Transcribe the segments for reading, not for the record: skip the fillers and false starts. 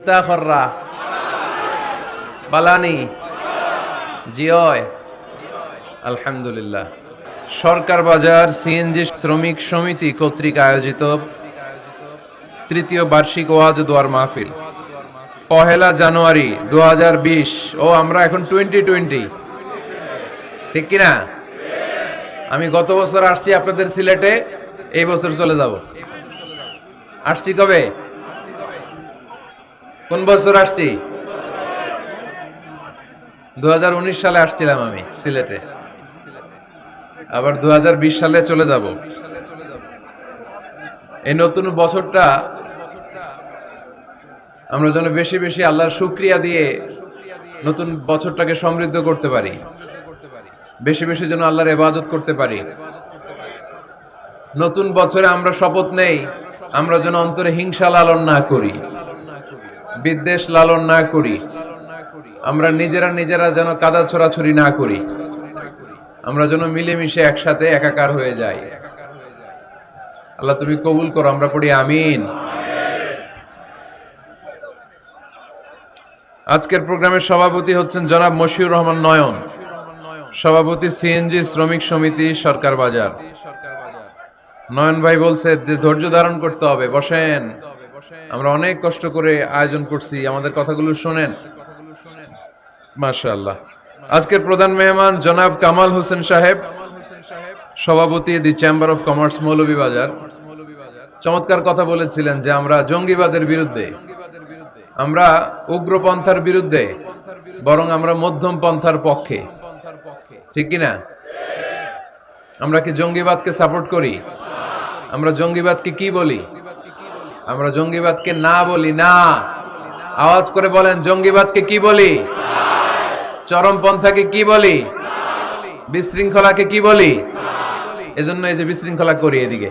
ইতাখররা বালানি জিয়য় আলহামদুলিল্লাহ। সরকার বাজার সিএনজি শ্রমিক সমিতি কর্তৃক আয়োজিত তৃতীয় বার্ষিক ওয়াজ দোয়ার মাহফিল 1 জানুয়ারি 2020। ও আমরা এখন 2020, ঠিক কিনা? আমি গত বছর আসছি আপনাদের সিলেটে, এই বছর চলে যাব। আসছি কবে? কোন বছর আসছি? 2019 সালে আসছিলাম আমি সিলেটে, আবার 2020 সালে চলে যাব। এই নতুন বছরটা আমরা যেন বেশি বেশি আল্লাহর শুকরিয়া দিয়ে নতুন বছরটাকে সমৃদ্ধ করতে পারি, বেশি বেশি যেন আল্লাহর ইবাদত করতে পারি। নতুন বছরে আমরা শপথ নেই, আমরা যেন অন্তরে হিংসা লালন না করি, বিদ্বেষ লালন না করি, আমরা নিজেরা যেন কাদা ছোড়াছুরি না করি, আমরা যেন মিলেমিশে একসাথে একাকার হয়ে যাই। আল্লাহ তুমি কবুল করো, আমরা পড়ি আমিন। আজকের প্রোগ্রামের সভাপতি হচ্ছেন জনাব মশিউর রহমান নয়ন, সভাপতি সিএনজি শ্রমিক সমিতি সরকার বাজার। নয়ন ভাই বলছে যে ধৈর্য ধারণ করতে হবে, বসেন, আমরা অনেক কষ্ট করে আয়োজন করছি, আমাদের কথাগুলো শোনেন। মাশাআল্লাহ। আজকের প্রধান মেহমান জনাব কামাল হোসেন সাহেব, সভাপতি দি চেম্বার অফ কমার্স মৌলভীবাজার। চমৎকার কথা বলেছিলেন যে আমরা জঙ্গিবাদের বিরুদ্ধে, আমরা উগ্রপন্থার বিরুদ্ধে, বরং আমরা মধ্যম পন্থার পক্ষে, ঠিক কিনা? আমরা কি জঙ্গিবাদকে সাপোর্ট করি? আমরা জঙ্গিবাদকে কি বলি? আমরা জঙ্গিবাদকে না বলি না। আওয়াজ করে বলেন, জঙ্গিবাদকে কি বলি? চরমপন্থাকে কি বলি? বিশৃঙ্খলাকে কি বলি? এজন্য এই যে বিশৃঙ্খলা করি। এদিকে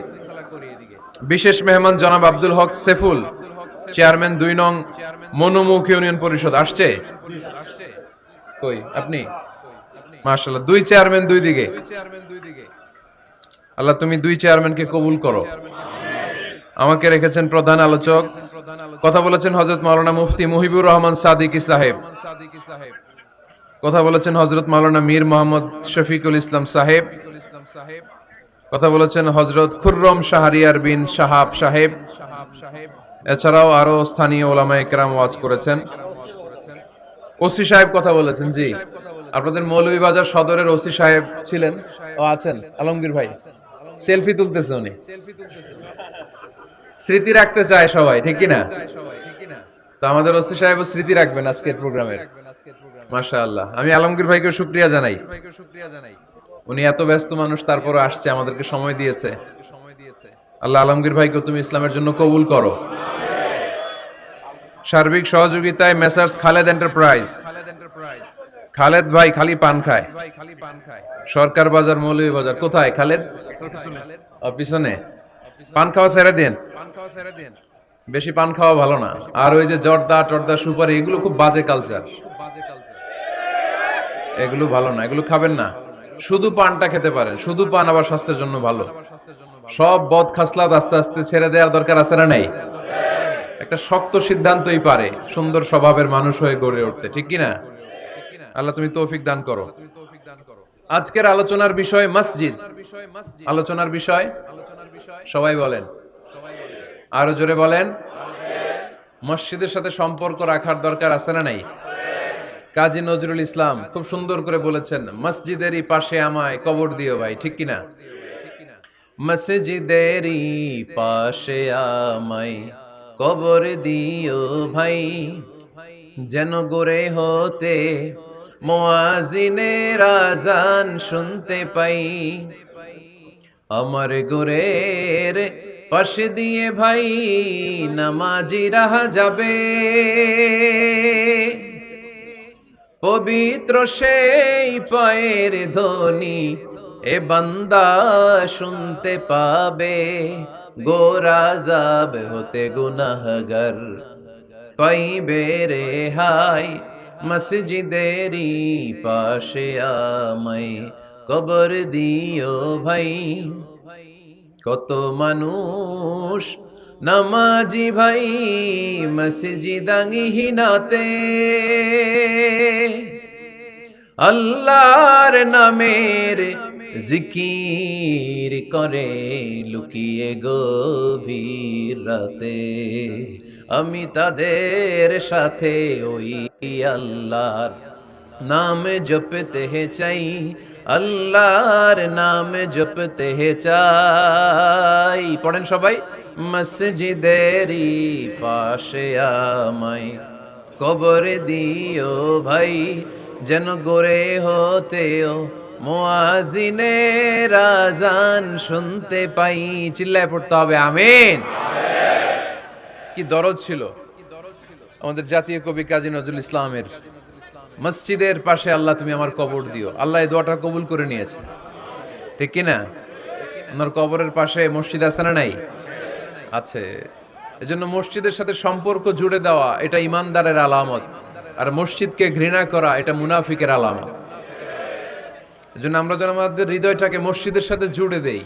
বিশেষ মেহমান জনাব আব্দুল হক সেফুল, চেয়ারম্যান 2 নং মনুমুখ ইউনিয়ন পরিষদ। আসছে কই আপনি? মাশাআল্লাহ, 2 চেয়ারম্যান 2 দিকে। আল্লাহ তুমি 2 চেয়ারম্যানকে কবুল করো। আমাকে রেখেছেন প্রধান আলোচক, কথা বলেছেন হযরত মাওলানা মুফতি মুহিবুর রহমান সাদিকী সাহেব, কথা বলেছেন হযরত মাওলানা মীর মোহাম্মদ শফিকুল ইসলাম সাহেব, কথা বলেছেন হযরত খুররম শাহরিয়ার বিন শাহাব সাহেব। এছাড়াও আরো স্থানীয় ওলামায়ে কেরাম ওয়াজ করেছেন। ওসি সাহেব কথা বলেছেন। জি, আপনাদের মৌলভীবাজার সদরের ওসি সাহেব ছিলেন, ও আছেন, আলমগীর ভাই সেলফি তুলতেছে, উনি স্মৃতি রাখতে চায় সবাই, ঠিক কিনা? তো আমাদের ওসি সাহেব স্মৃতি রাখবেন আজকের প্রোগ্রামের। মাশাআল্লাহ, আমি আলমগীর ভাইকে শুকরিয়া জানাই, উনি এত ব্যস্ত মানুষ, তারপরও আসছে, আমাদেরকে সময় দিয়েছে। আল্লাহ আলমগীর ভাইকে তুমি ইসলামের জন্য কবুল করো। সার্বিক সহযোগিতায় মেসার্স খালেদ এন্টারপ্রাইজ, খালেদ ভাই খালি পান খায়, সরকার বাজার মৌলভীবাজার। কোথায় খালেদ? পিছনে। পান খাওয়া ছেড়ে দেন, বেশি পান খাওয়া ভালো না। আর ওই যে জর্দা টর্দা সুপারি, এগুলো খুব বাজে কালচার, এগুলো ভালো না, এগুলো খাবেন না। শুধু পানটা খেতে পারেন, শুধু পান আবার স্বাস্থ্যের জন্য ভালো। সব বদ খাসলাত আস্তে আস্তে ছেড়ে দেওয়ার দরকার আছে না নাই? একটা শক্ত সিদ্ধান্তই পারে সুন্দর স্বভাবের মানুষ হয়ে গড়ে উঠতে, ঠিক কিনা? আল্লাহ তুমি তৌফিক দান করো। আজকের আলোচনার বিষয় মসজিদ। আলোচনার বিষয় সবাই বলেন, আরো জোরে বলেন। মসজিদের সাথে সম্পর্ক রাখার দরকার আছে না নাই? কাজী নজরুল ইসলাম খুব সুন্দর করে বলেছেন, মসজিদেরই পাশে আমায় কবর দিও ভাই, ঠিক কিনা? মসজিদেরই পাশে আমায় কবর দিও ভাই, যেন গড়ে হতে মুয়াজ্জিনের আযান শুনতে পাই। আমার গোরের পাশে দিয়ে ভাই নামাজিরা যাবে, পবিত্র সেই পায়ের ধ্বনি এ বান্দা শুনতে পাবে। গোরা যাব হতে গুনাহগার পাইবে রেহাই, মসজিদেরই পাশে আমায় কবর দিও ভাই। কত মানুষ নামাজি ভাই মসজিদাঙ্গিনাতে আল্লাহর নামের জিকির করে লুকিয়ে গভীর রাতে, আমি তাদের সাথে ওই আল্লাহর নাম জপতে চাই, আল্লাহর নাম জপতে চাই। পড়েন সবাই। মসজিদেরই পাশে আমায় কবর দিও ভাই, যেন গড়ে হতেও মুয়াজ্জিনের আযান শুনতে পাই। চিল্লায় পড়তে হবে আমিন। কি দরদ ছিল আমাদের জাতীয় কবি কাজী নজরুল ইসলামের, মসজিদের পাশে আল্লাহ তুমি আমার কবর দিও। আল্লাহ এই দোয়াটা কবুল করে নিয়েছে, ঠিক কি না? ওনার কবরের পাশে মসজিদ আছে না নাই? আছে। এজন্য মসজিদের সাথে সম্পর্ক জুড়ে দেওয়া এটা ইমানদারের আলামত, আর মসজিদকে ঘৃণা করা এটা মুনাফিকের আলামত। এজন্য আমরা যেন আমাদের হৃদয়টাকে মসজিদের সাথে জুড়ে দেই,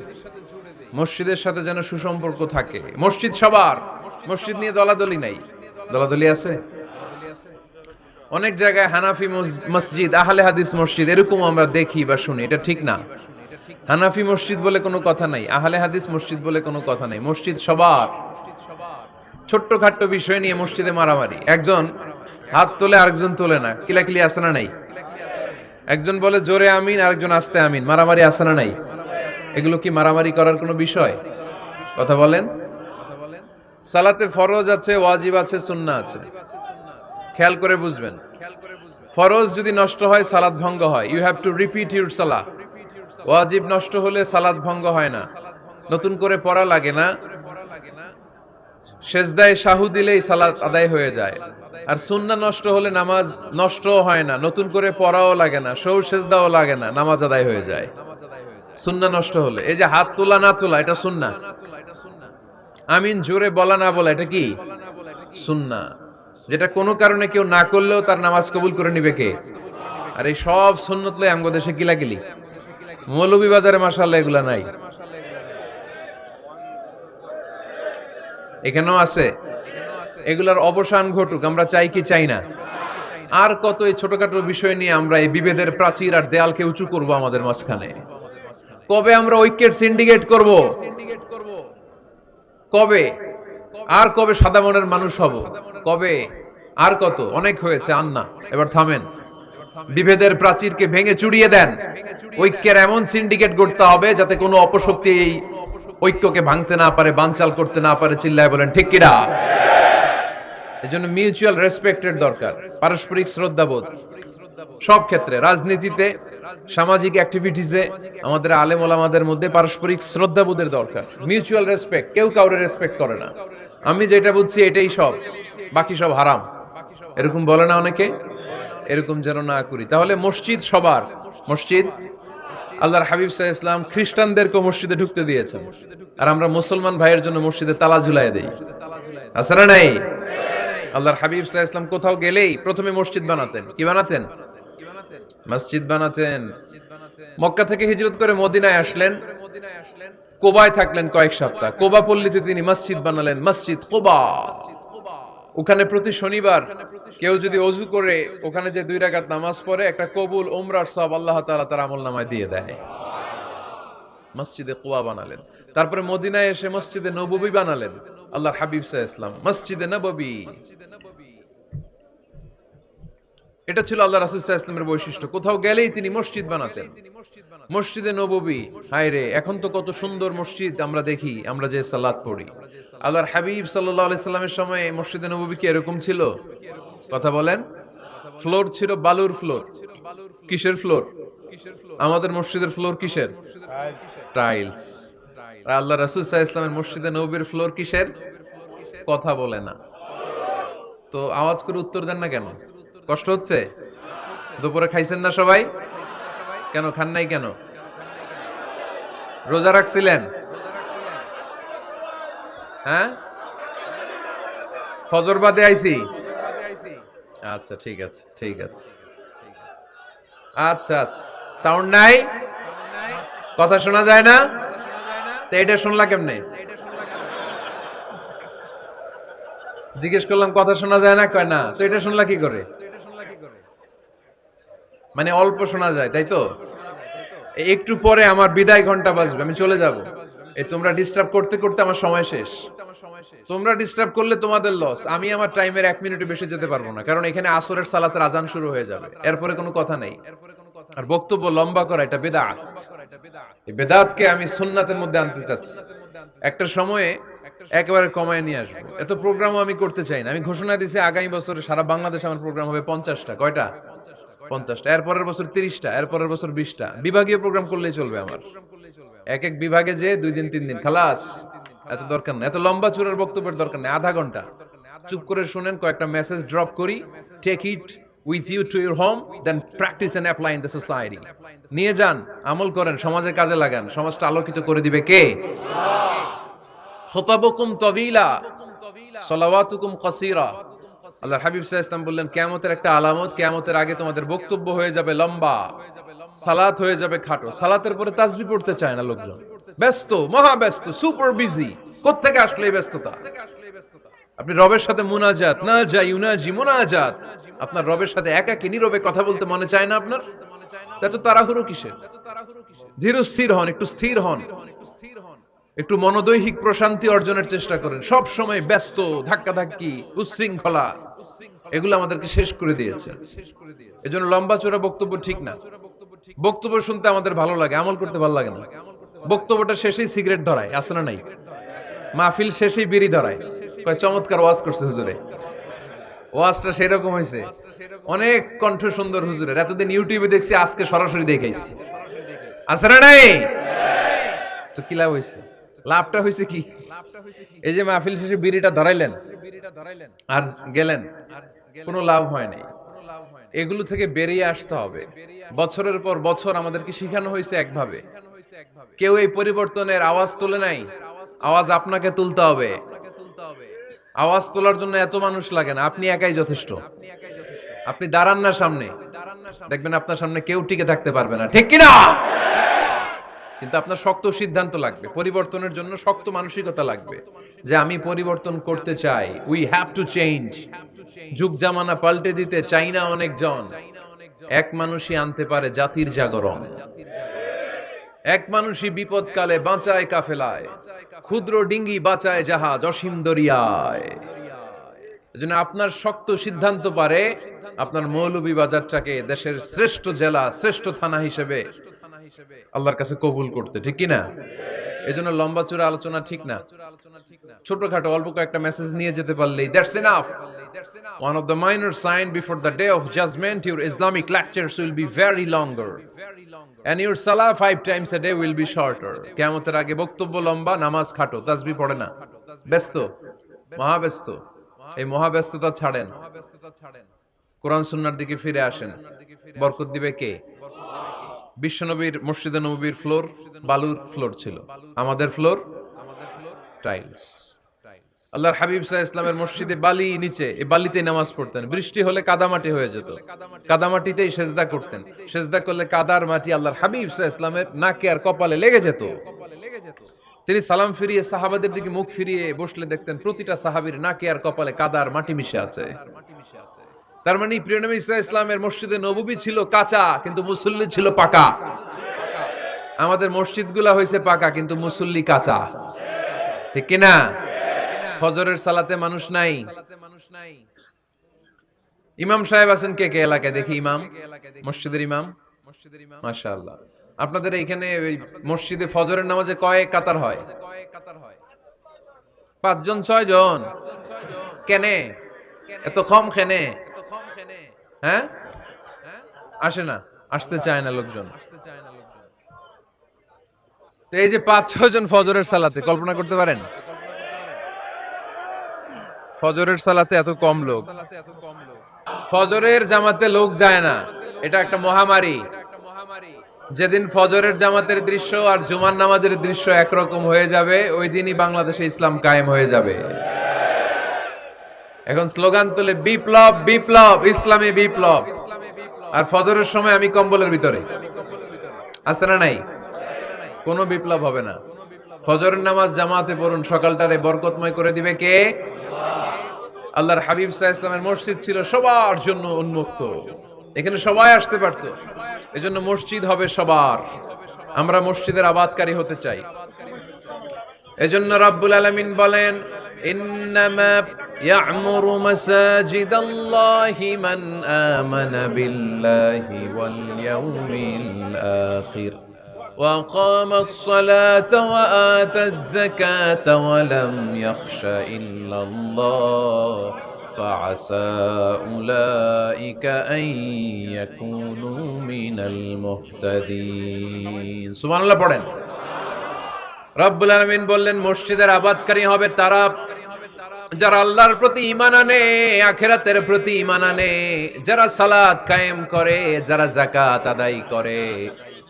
মসজিদের সাথে যেন সুসম্পর্ক থাকে। মসজিদ সবার, মসজিদ নিয়ে দলাদলি নাই। দলাদলি আছে অনেক জায়গায়, হানাফি মসজিদ, আহলে হাদিস মসজিদ এরকম আমরা দেখি বা শুনি, এটা ঠিক না। হানাফি মসজিদ বলে কোনো কথা নাই, আহলে হাদিস মসজিদ বলে কোনো কথা নাই। মসজিদ সবার। ছোট্টখাট্ট বিষয় নিয়ে মসজিদে মারামারি, একজন হাত তোলে আরেকজন তোলে না, কিলাকিলি আছে না নাই? একজন বলে জোরে আমিন, আরেকজন আস্তে আমিন, মারামারি আছে না নাই? এগুলো কি মারামারি করার কোনো বিষয়? কথা বলেন। সালাতে ফরজ আছে, ওয়াজিব আছে, সুন্নাহ আছে। খেয়াল করে বুঝবেন, ফরজ যদি নষ্ট হয় সালাত ভঙ্গ হয়, you have to repeat your সালাহ। ওয়াজিব নষ্ট হলে সালাত ভঙ্গ হয় না, নতুন করে পড়া লাগে না, সেজদায় সাহু দিলেই সালাত আদায় হয়ে যায়। আর সুন্নাহ নষ্ট হলে নামাজ নষ্টও হয় না, নতুন করে পড়াও লাগে না, সৌ সেজদাও লাগে না, নামাজ আদায় হয়ে যায় সুন্নাহ নষ্ট হলে। এই যে হাত তোলা না তোলা এটা সুন্নাহ, আমিন জোরে বলা না বলা এটা কি সুন্নাহ, যেটা কোনো কারণে কেউ না করলেও তার নামাজ কবুল করে নিবে কে? আর এই সব সুন্নত লয়ে আমগো দেশে কিলাকিলি। মৌলভীবাজারে মাশাআল্লাহ এগুলা নাই, এখানেও আছে। এগুলার অবসান ঘটুক, আমরা চাই কি চাই না? আর কত এই ছোটখাটো বিষয় নিয়ে আমরা এই বিভেদের প্রাচীর আর দেয়ালকে উঁচু করব আমাদের মাঝখানে? কবে আমরা ঐক্যের সিন্ডিকেট করব? কবে? আর কবে সাদা মনের মানুষ হব? কবে? আর কত? অনেক হয়েছে, আন্না এবার থামেন। বিভেদের প্রাচীরকে ভেঙে চুড়িয়ে দেন। ঐক্যের এমন সিন্ডিকেট গড়তে হবে যাতে কোনো অপশক্তি এই ঐক্যকে ভাঙতে না পারে, বানচাল করতে না পারে। চিল্লায় বলেন ঠিক কিনা? এজন্য মিউচুয়াল রেসপেক্টের দরকার, পারস্পরিক শ্রদ্ধাবোধ সব ক্ষেত্রে, রাজনীতিতে, সামাজিক অ্যাক্টিভিটিসে আমাদের আলেম ওলামাদের মধ্যে পারস্পরিক শ্রদ্ধাবোধের দরকার, মিউচুয়াল রেসপেক্ট। কেউ কাউরে রেসপেক্ট করে না, আমি যেটা বুঝছি এটাই সব, বাকি সব হারাম, এরকম বলে না অনেকে? এরকম যেন না করি। তাহলে মসজিদ সবার। মসজিদ, আল্লাহর হাবিব সাল্লাল্লাহু আলাইহি ওয়াসাল্লাম খ্রিস্টানদেরকে মসজিদে ঢুকতে দিয়েছেন, আর আমরা মুসলমান ভাইয়ের জন্য মসজিদে তালা ঝুলাই দেই, আছে না নাই? আল্লাহর হাবিব সাল্লাল্লাহু আলাইহি ওয়াসাল্লাম কোথাও গেলেই প্রথমে মসজিদ বানাতেন। কি বানাতেন? মসজিদ বানাতেন। মক্কা থেকে হিজরত করে মদিনায় আসলেন, কোবায় থাকলেন কয়েক সপ্তাহ। কোবা পল্লীতে তিনি মসজিদ বানালেন, মসজিদ কোবা। ওখানে প্রতি শনিবার কেউ যদি ওযু করে ওখানে যে 2 রাকাত নামাজ পড়ে, একটা কবুল উমরার সওয়াব আল্লাহ তাআলা তার আমলনামায় দিয়ে দেয়। মসজিদে কোবা বানালেন। তারপরে মদিনায় এসে মসজিদে নববী বানালেন আল্লাহর হাবিব সাল্লাল্লাহু আলাইহি ওয়াসাল্লাম, মসজিদে নববী। এটা ছিল আল্লাহ রাসূল সাল্লাল্লাহু আলাইহি ওয়াসাল্লামের বৈশিষ্ট্য। কোথাও গেলেই তিনি মসজিদ বানাতেন, মসজিদে নববী। হায় রে, এখন তো কত সুন্দর মসজিদ আমরা দেখি, আমরা যে সালাত পড়ি। আল্লাহর হাবিব সাল্লাল্লাহু আলাইহি সাল্লামের সময় মসজিদে নববী কি এরকম ছিল? কথা বলেন। ফ্লোর ছিল বালুর ফ্লোর। কিসের ফ্লোর? আমাদের মসজিদের ফ্লোর কিসের? টাইলস। আর আল্লাহ রাসূল সাল্লাল্লাহু আলাইহি ওয়াসাল্লামের মসজিদে নববীর ফ্লোর কিসের? কথা বলে না তো আওয়াজ করে উত্তর দেন না কেন? কষ্ট হচ্ছে? দুপুরে খাইছেন না সবাই? কেন খান নাই কেন? রোজা রাখছিলেন? হ্যাঁ, ফজর বাদে আইছি। আচ্ছা ঠিক আছে, ঠিক আছে। আচ্ছা আচ্ছা, সাউন্ড নাই, কথা শোনা যায় না? তো এটা শুনলা কেমনে? জিজ্ঞেস করলাম কথা শোনা যায় না, কয় না। তো এটা শুনলা কি করে? মানে অল্প শোনা যায়, তাই তো? একটু পরে আমার বিদায় ঘন্টা বাজবে, আমি চলে যাব। এই তোমরা ডিস্টার্ব করতে করতে আমার সময় শেষ। তোমরা ডিস্টার্ব করলে তোমাদের লস। আমি আমার টাইমের 1 মিনিটও বেশি যেতে পারবো না, কারণ এখানে আসরের সালাতের আজান শুরু হয়ে যাবে, এরপরে কোনো কথা নেই। আর বক্তব্য লম্বা করা এটা বেদাত। এই বেদাতকে আমি সুন্নাতের মধ্যে আনতে চাচ্ছি। একটা সময়ে একেবারে কমায় নিয়ে আসবো। এত প্রোগ্রামও আমি করতে চাই না। আমি ঘোষণা দিয়েছি আগামী বছরে সারা বাংলাদেশে আমার প্রোগ্রাম হবে 50টা। কয়টা? 50টা। এরপরের বছর 30টা, এরপরের বছর 20টা। বিভাগীয় প্রোগ্রাম করলেই চলবে আমার। এক এক বিভাগে যে 2 দিন 3 দিন খালাস। এত দরকার নেই, এত লম্বা চূড়ার বক্তব্যের দরকার নেই। আধা ঘন্টা চুপ করে শুনেন, কয়েকটা মেসেজ ড্রপ করি, take it with you to your home, then practice and apply in the society. নিয়ে যান, আমল করেন, সমাজের কাজে লাগান। সমাজটা আলোকিত করে দিবে কে? খুতাবুকুম তাওয়িলা সালাওয়াতুকুম কাসীরা। আল্লাহর হাবিব সাল্লাল্লাহু আলাইহি ওয়াসাল্লাম বললেন, কিয়ামতের একটা আলামত, কিয়ামতের আগে তোমাদের বক্তব্য হয়ে যাবে লম্বা, সালাত হয়ে যাবে খাটো। সালাতের পরে তাসবিহ পড়তে চায় না লোকজন, ব্যস্ত, মহা ব্যস্ত, সুপার বিজি। কোত্থেকে আসলে এই ব্যস্ততা? আপনি রবের সাথে মুনাজাত, না যাই ইউনাজি মুনাজাত, আপনার রবের সাথে একাকী নীরবে কথা বলতে মনে চায় না আপনার? এত তাড়াহুড়ো কিসের? ধীর স্থির হন, একটু স্থির হন, একটু মনোদৈহিক প্রশান্তি অর্জনের চেষ্টা করেন। সব সময় ব্যস্ত, ধাক্কাধাক্কি, উচ্ছৃঙ্খলা, এগুলো আমাদেরকে শেষ করে দিয়েছে। এজন্য লম্বা চোরা বক্তব্য ঠিক না। বক্তব্য শুনতে আমাদের ভালো লাগে, আমল করতে ভালো লাগে না। বক্তব্যটা শেষেই সিগারেট ধরায়, আছে না নাই? মাহফিল শেষেই বিড়ি ধরায়, কয় চমৎকার ওয়াজ করছে হুজুরে। ওয়াজটা সেরকম হয়েছে, অনেক কণ্ঠ সুন্দর হুজুরের। এতদিন ইউটিউবে দেখছি, আজকে সরাসরি দেখাইছি, আছে না নাই? তো কি লাভ হয়েছে? লাভটা হয়েছে কি? এই যে মাহফিল শেষে বিড়িটা ধরাইলেন আর গেলেন, কোনো লাভ হয় নাই। এগুলো থেকে বেরিয়ে আসতে হবে। বছরের পর বছর আমাদেরকে শিখানো হয়েছে একভাবে, কেউ এই পরিবর্তনের আওয়াজ তোলে নাই। আওয়াজ আপনাকে তুলতে হবে। আওয়াজ তোলার জন্য এত মানুষ লাগে না, আপনি একাই যথেষ্ট। আপনি দাঁড়ান না সামনে, দেখবেন আপনার সামনে কেউ টিকে থাকতে পারবে না, ঠিক কিনা? কিন্তু আপনার শক্ত সিদ্ধান্ত লাগবে, পরিবর্তনের জন্য শক্ত মানসিকতা লাগবে, যে আমি পরিবর্তন করতে চাই। We have to change. যুগ জামানা পাল্টে দিতে চাই না অনেকজন। এক মানুষই আনতে পারে জাতির জাগরণ। এক মানুষই বিপদকালে বাঁচায় কাফেলায়, ক্ষুদ্র ডিঙ্গি বাঁচায় জাহাজ অসীম দরিয়ায়। এজন্য আপনার শক্ত সিদ্ধান্ত পারে আপনার মৌলভীবাজারটাকে দেশের শ্রেষ্ঠ জেলা, শ্রেষ্ঠ থানা হিসেবে আল্লাহর কাছে কবুল করতে, ঠিক কিনা? এজন্য লম্বা চূড়া আলোচনা ঠিক না। ছোটখাটো অল্প কয়েকটা মেসেজ নিয়ে যেতে পারলেই that's enough. One of the minor sign before the day of judgment, your Islamic lectures will be very longer and your salah 5 times a day will be shorter. কিয়ামতের আগে বক্তব্য লম্বা, নামাজ খাটো, তাসবিহ পড়ে না, ব্যস্ত, মহাব্যস্ত। এই মহাব্যস্ততা ছাড়েন, কোরআন সুন্নাহর দিকে ফিরে আসেন। বরকত দিবে কে? বিশ্বনবীর মসজিদে নববীর ফ্লোর বালুর ফ্লোর ছিল, আমাদের ফ্লোর টাইলস। আল্লাহর হাবিব সাল্লাল্লাহু আলাইহি ওয়াসাল্লামের মসজিদে বালি নিচে, এই বালিতেই নামাজ পড়তেন। বৃষ্টি হলে কাদামাটি হয়ে যেত, কাদামাটিতেই সেজদা করতেন। সেজদা করলে কাদার মাটি আল্লাহর হাবিব সাল্লাল্লাহু আলাইহি ওয়াসাল্লামের নাকে আর কপালে লেগে যেত। তিনি সালাম ফিরিয়ে সাহাবাদের দিকে মুখ ফিরিয়ে বসলে দেখতেন প্রতিটা সাহাবীর নাকে আর কপালে কাদার মাটি মিশে আছে। তার মানে প্রিয় নবী সাল্লাল্লাহু আলাইহি ওয়াসাল্লামের মসজিদে নববী ছিল কাঁচা, কিন্তু মুসল্লি ছিল পাকা। আমাদের মসজিদগুলা হয়েছে পাকা, কিন্তু মুসল্লি কাঁচা, ঠিক কিনা? ফজরের সালাতে মানুষ নাই। ইমাম সাহেব আছেন কে কে এলাকায়? দেখি ইমাম, মসজিদের ইমাম, মাশাআল্লাহ। আপনাদের এখানে ওই মসজিদে ফজরের নামাজে কয় কাতার হয়? 5 জন 6 জন। কেনে এত কম? কেনে? হ্যাঁ, আসে না, আসতে চায় না লোকজন। তো এই যে 5-6 জন ফজরের সালাতে, কল্পনা করতে পারেন ফজরের সালাতে এত কম লোক। ফজরের জামাতে লোক যায় না, এটা একটা মহামারী। যেদিন ফজরের জামাতের দৃশ্য আর জুমার নামাজের দৃশ্য একরকম হয়ে যাবে, ওই দিনই বাংলাদেশে ইসলাম কায়েম হয়ে যাবে। এখন স্লোগান তুলে বিপ্লব বিপ্লব, ইসলামী বিপ্লব। আর ফজরের সময় আমি কম্বলের ভিতরে, আছে না নাই? কোনো বিপ্লব হবে না। ফজরের নামাজ জামাতে পড়ুন, সকালটারে বরকতময় করে দিবে কে? আল্লাহর হাবিব সাল্লাল্লাহু আলাইহি ওয়াসাল্লামের মসজিদ ছিল সবার জন্য উন্মুক্ত, এখানে সবাই আসতে পারত। এজন্য মসজিদ হবে সবার। আমরা মসজিদের আবাদকারী হতে চাই। এজন্য রাব্বুল আলামিন বলেন, ইন্নামা ইয়া'মুরু মাসাজিদাল্লাহি মান আমানা বিল্লাহি ওয়াল ইয়াউমিল আখির ওয়া আকামাস সালাতা ওয়া আতাজ যাকাতা ওয়া লাম ইয়াখশা ইল্লাল্লাহ ফাআসা উলাইকা আন ইয়াকুনু মিনাল মুহতাদিন। সুবহানাল্লাহ পড়েন। রব্বুল আলামিন বললেন, মসজিদের আবাদকারী হবে তারা যারা আল্লাহর প্রতি ঈমান আনে, আখিরাতের প্রতি ঈমান আনে, যারা সালাত কায়েম করে, যারা যাকাত আদায় করে,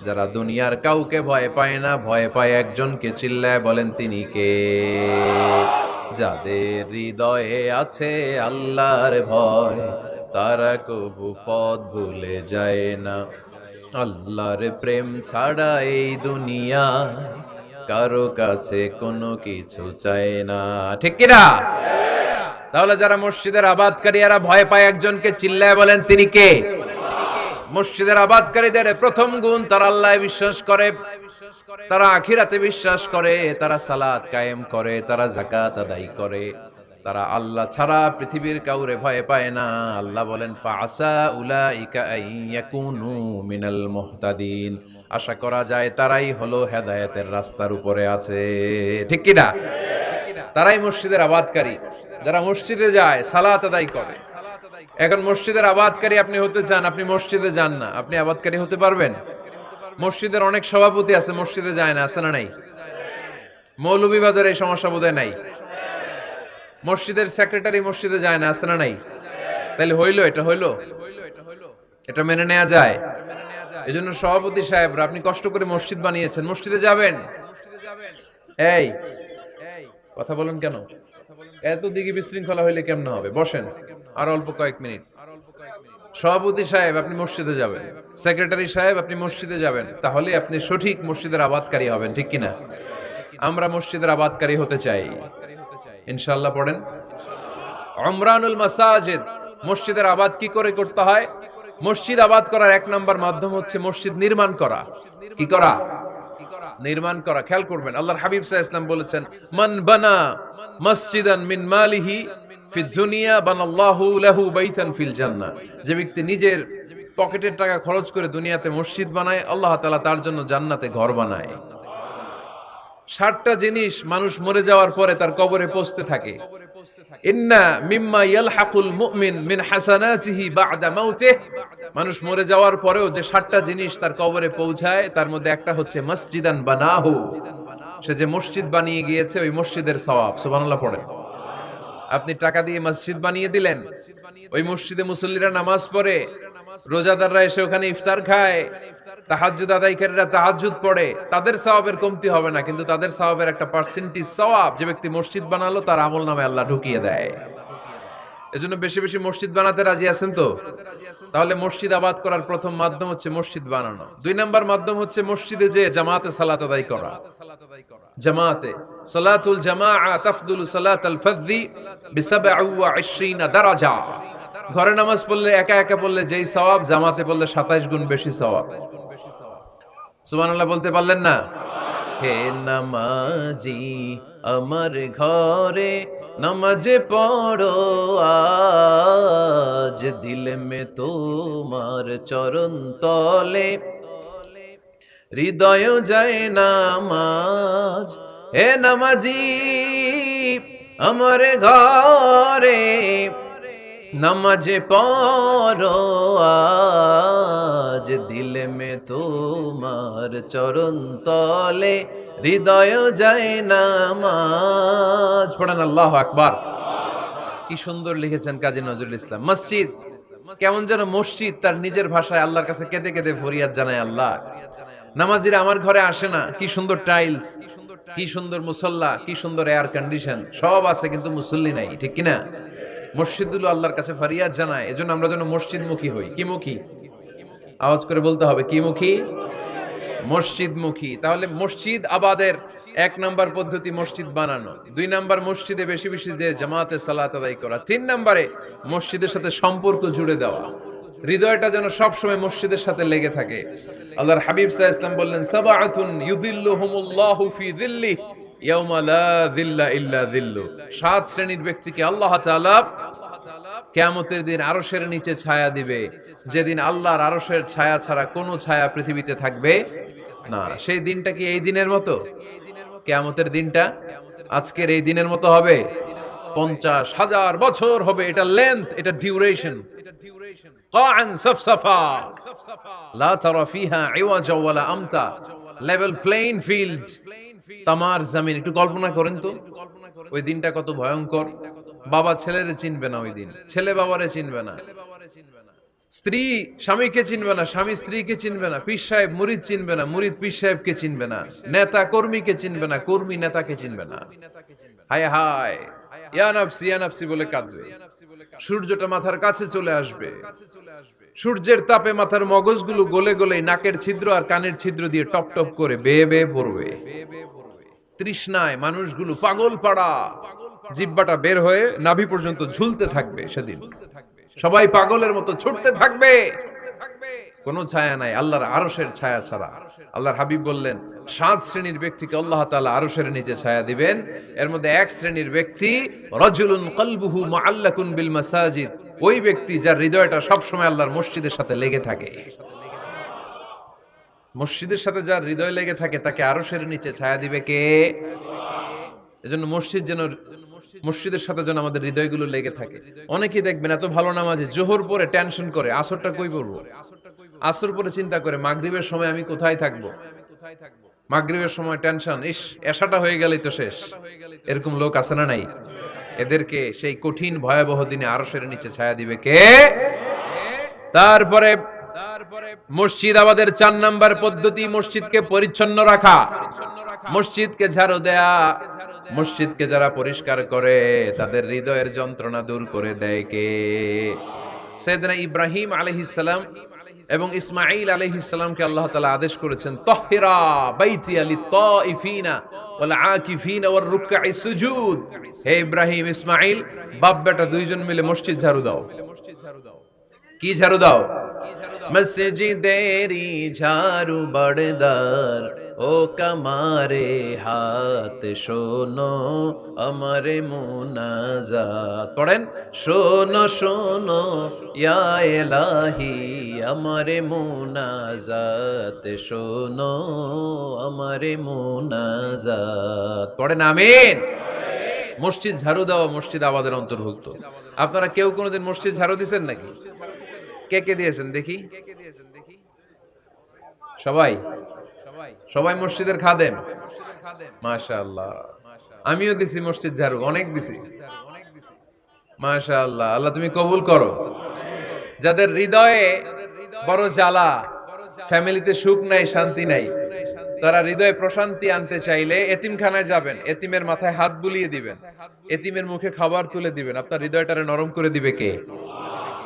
যারা দুনিয়ার কাউকে ভয় পায় না, ভয় পায় একজনকে। চিল্লায় বলেন তিনি কে? যাদের হৃদয়ে আছে আল্লাহর ভয়, তারা কবু পথ ভুলে যায় না। আল্লাহর প্রেম ছাড়া এই দুনিয়া কারো কাছে কোনো কিছু চায় না, ঠিক কিনা? তাহলে যারা মসজিদের আবাদকারী এরা ভয় পায় একজনকে, চিল্লায় বলেন তিনি কে? মসজিদের আবাদকারীদের প্রথম গুণ, তারা আল্লাহয় বিশ্বাস করে, তারা আখিরাতে বিশ্বাস করে, তারা সালাত কায়েম করে, তারা যাকাত আদায় করে, তারা আল্লাহ ছাড়া পৃথিবীর কাউরে ভয় পায় না। আল্লাহ বলেন, ফাআসা উলাইকা আইয়াকুনু মিনাল মুহতাদিন। আশা করা যায় তারাই হলো হেদায়েতের রাস্তার উপরে আছে, ঠিক কি না? তারাই মসজিদের আবাদকারী, যারা মসজিদে যায়, সালাত আদায় করে। এখন মসজিদের আবাদকারী আপনি হতে চান, আপনি মসজিদে যান না, আপনি আবাদকারী হতে পারবেন? মসজিদের অনেক সভাপতি আছে, মসজিদে যায় না, আছে না নাই? মৌলভীবাজারে এই সমস্যা বোধহয় নাই। মসজিদের সেক্রেটারি মসজিদে যায় না, আছে না নাই? তাহলে হইলো, এটা হইলো, এটা মেনে নেওয়া যায়? এজন্য সভাপতি সাহেবরা, আপনি কষ্ট করে মসজিদ বানিয়েছেন, মসজিদে যাবেন। এই কথা বলেন কেন? এত দিকে বিশৃঙ্খলা হইলে কেমন হবে? বসেন আর অল্প কয়েক মিনিট। সভাপতি সাহেব আপনি মসজিদে যাবেন, সেক্রেটারি সাহেব আপনি মসজিদে যাবেন, তাহলে আপনি সঠিক মসজিদের আবাদকারী হবেন, ঠিক কিনা? আমরা মসজিদের আবাদকারী হতে চাই ইনশাআল্লাহ। পড়েন, উমরানুল মাসাজিদ। মসজিদের আবাদ কি করে করতে হয়? মসজিদ আবাদ করার এক নাম্বার মাধ্যম হচ্ছে মসজিদ নির্মাণ করা। কি করা? নির্মাণ করা। খেয়াল করবেন, আল্লাহর হাবিব সাল্লাল্লাহু আলাইহি ওয়াসাল্লাম বলেছেন, মান বানা মসজিদান মিন মালিহি ফিদ দুনিয়া বানাল্লাহু লাহু বাইতান ফিল জান্নাহ। যে ব্যক্তি নিজের পকেটের টাকা খরচ করে দুনিয়াতে মসজিদ বানায়, আল্লাহ তাআলা তার জন্য জান্নাতে ঘর বানায়। 60টা জিনিস মানুষ মরে যাওয়ার পরে তার কবরে পৌঁছতে থাকে। ইন্না মিম্মা ইয়ালহাকুল মুমিন মিন হাসানাতিহি বা'দা মাউতিহি। মানুষ মরে যাওয়ার পরেও যে 60টা জিনিস তার কবরে পৌঁছায়, তার মধ্যে একটা হচ্ছে মসজিদান বানাহু। সে যে মসজিদ বানিয়ে গিয়েছে, ওই মসজিদের সওয়াব। সুবহানাল্লাহ পড়ে। আপনি টাকা দিয়ে মসজিদ বানিয়ে দিলেন, ওই মসজিদে মুসল্লিরা নামাজ পড়ে, রোজাদাররা এসে ওখানে ইফতার খায়, তাহাজ্জুদ আদায়কারীরা তাহাজ্জুদ পড়ে, তাদের সওয়াবের কমতি হবে না, কিন্তু তাদের সওয়াবের একটা পার্সেন্টেজ সওয়াব যে ব্যক্তি মসজিদ বানালো তার আমলনামায় আল্লাহ ঢুকিয়ে দেয়। এজন্য বেশি বেশি মসজিদ বানাতে রাজি আছেন তো? তাহলে মসজিদ আবাদ করার প্রথম মাধ্যম হচ্ছে মসজিদ বানানো। 2 নাম্বার মাধ্যম হচ্ছে মসজিদে যে জামাতে সালাত আদায় করা। জামাতে সালাতুল জামাআ তাফদুলু সালাতাল ফাযযি বি27 দারাজা। ঘরে নামাজ পড়লে, একা একা পড়লে যেই সওয়াব, জামাতে পড়লে 27 গুণ বেশি সওয়াব। সুবহানাল্লাহ বলতে পারলেন না? হে নামাজি আমার ঘরে নামাজে পড়ো আজ, দিলে মে তোমার চরণ তলে হৃদয় যায় নামাজ। হে নামাজি আমার ঘরে নামাজে পড়ো আজ, দিলে মে তোমার চরণ তলে হৃদয় যায় নামাজ। পড়েন আল্লাহু আকবার। কি সুন্দর লিখেছেন কাজী নজরুল ইসলাম। মসজিদ কেমন যেন মসজিদ তার নিজের ভাষায় আল্লাহর কাছে কেঁদে কেঁদে ফরিয়াদ জানায়, আল্লাহ নামাজিরা আমার ঘরে আসে না, কি সুন্দর টাইলস, কি সুন্দর মুসল্লা, কি সুন্দর এয়ার কন্ডিশন, সব আছে কিন্তু মুসল্লি নাই, ঠিক কিনা? মসজিদগুলো আল্লাহর কাছে ফরিয়াদ জানায়। এজন্য আমরা যেন মসজিদমুখী হই। কি মুখী? আওয়াজ করে বলতে হবে, কি মুখী? মসজিদমুখী। তাহলে মসজিদ আবাদের এক নাম্বার পদ্ধতি মসজিদ বানানো, 2 নাম্বার মসজিদে বেশি বেশি যে জামাতে সালাত আদায় করা, 3 নাম্বারে মসজিদের সাথে সম্পর্ক জুড়ে দেওয়া, হৃদয়টা যেন সবসময় মসজিদের সাথে লেগে থাকে। আল্লাহর হাবিব সাল্লাল্লাহু আলাইহি ওয়াসাল্লাম বললেন, সাবআতুন ইউযিল্লুহুমুল্লাহু ফি যিল্লিহি ইয়াওমা লা যিল্লা ইল্লা যিল্লু। 7 শ্রেণীর ব্যক্তিকে আল্লাহ তাআলা কিয়ামতের দিন আরশের নিচে ছায়া দিবে, যেদিন আল্লাহর আরশের ছায়া ছাড়া কোনো ছায়া পৃথিবীতে থাকবে না। সেই দিনটা কি এই দিনের মতো? কিয়ামতের দিনটা আজকের এই দিনের মতো হবে? 50,000 বছর হবে। এটা লেন্থ, এটা ডিউরেশন। কাআন সাফসাফা লা তারা ফিহা ইওয়াজা ওয়ালা আমতা, লেভেল প্লেইং ফিল্ড, তামার জমিন। একটু কল্পনা করেন তো ওই দিনটা কত ভয়ঙ্কর। বাবা ছেলেরে চিনবে না ওই দিন, ছেলে বাবারে চিনবে না, স্ত্রী স্বামীকে চিনবে না, স্বামী স্ত্রীকে চিনবে না, পীর সাহেব মুরিদ চিনবে না, মুরিদ পীর সাহেবকে চিনবে না, নেতা কর্মীকে চিনবে না, কর্মী নেতাকে চিনবে না। হায় হায়, ইয়া নাফসি ইয়া নাফসি বলে কাঁদবে। সূর্যটা মাথার কাছে চলে আসবে, সূর্যের তাপে মাথার মগজগুলো গলে গলে নাকের ছিদ্র আর কানের ছিদ্র দিয়ে টপ টপ করে বেয়ে বেয়ে পড়বে। তৃষ্ণায় মানুষগুলো পাগল পাড়া, জিহ্বাটা বের হয়ে নাভি পর্যন্ত ঝুলতে থাকবে। সেদিন সবাই পাগলের মতো ছুটতে থাকবে, কোনো ছায়া নাই আল্লাহর আরশের ছায়া ছাড়া। আল্লাহর হাবিব বললেন 7 শ্রেণীর ব্যক্তিকে আল্লাহ তাআলা আরশের নিচে ছায়া দিবেন। এর মধ্যে 1 শ্রেণীর ব্যক্তি রাজুলুন কলবুহু মুআল্লাকুন বিল মাসাজিদ, ওই ব্যক্তি যার হৃদয়টা সব সময় আল্লাহর মসজিদের সাথে লেগে থাকে। মসজিদের সাথে যার হৃদয় লেগে থাকে তাকে আরশের নিচে ছায়া দিবে কে? এজন্য মসজিদের সাথে যেন আমাদের হৃদয়গুলো লেগে থাকে। অনেকেই দেখবেন এত ভালো নামাজে, জোহর পরে টেনশন করে আসরটা কই পড়বো, আসর পরে চিন্তা করে মাগরিবের সময় আমি কোথায় থাকবো, মাগরিবের সময় টেনশন, ইস এশাটা হয়ে গেলেই তো শেষ। এরকম লোক আছে না নাই? এদেরকে সেই কঠিন ভয়াবহ দিনে আরশের নিচে ছায়া দিবে কে? তারপরে মসজিদ আমাদের 4 নাম্বার পদ্ধতি মসজিদকে পরিচ্ছন্ন রাখা, মসজিদকে ঝাড়ু দেয়া। মসজিদকে যারা পরিষ্কার করে তাদের হৃদয়ের যন্ত্রণা দূর করে দেয় কে? সাইয়েদনা ইব্রাহিম আলাইহিস সালাম এবং ইসমাঈল আলাইহিস সালামকে আল্লাহ তাআলা আদেশ করেছেন, তাহহিরা বাইতিয়া লিত-তাইফিনা ওয়াল আকিফিনা ওয়ার রুকআই সুজুদ। হে ইব্রাহিম ইসমাঈল, বাপ বেটা দুইজন মিলে মসজিদ ঝাড়ু দাও। কি ঝাড়ু দাও? মসজিদেরি ঝাড়ু বড়দার, ও কামারে হাত শোনো আমারে মুনাজাত। পড়েন, শোনো শোনো ইয়া ইলাহি আমারে মুনাজাত, শোনো আমারে মুনাজাত। পড়েন আমিন। মসজিদ ঝাড়ু দেওয়া মসজিদ আবাদের অন্তর্ভুক্ত। আপনারা কেউ কোনোদিন মসজিদ ঝাড়ু দিয়েছেন নাকি? কে কে দিয়েছেন দেখি? সবাই সবাই মসজিদের খাদেম? মাশাআল্লাহ, আমিও দিছি মসজিদ ঝাড়ু, অনেক দিছি। মাশাআল্লাহ, আল্লাহ তুমি কবুল করো। যাদের হৃদয়ে বড় জ্বালা, ফ্যামিলিতে সুখ নাই, শান্তি নাই, তারা হৃদয়ে প্রশান্তি আনতে চাইলে এতিমখানায় যাবেন, এতিমের মাথায় হাত বুলিয়ে দিবেন, এতিমের মুখে খাবার তুলে দিবেন। আপনার হৃদয়টারে নরম করে দিবে কে?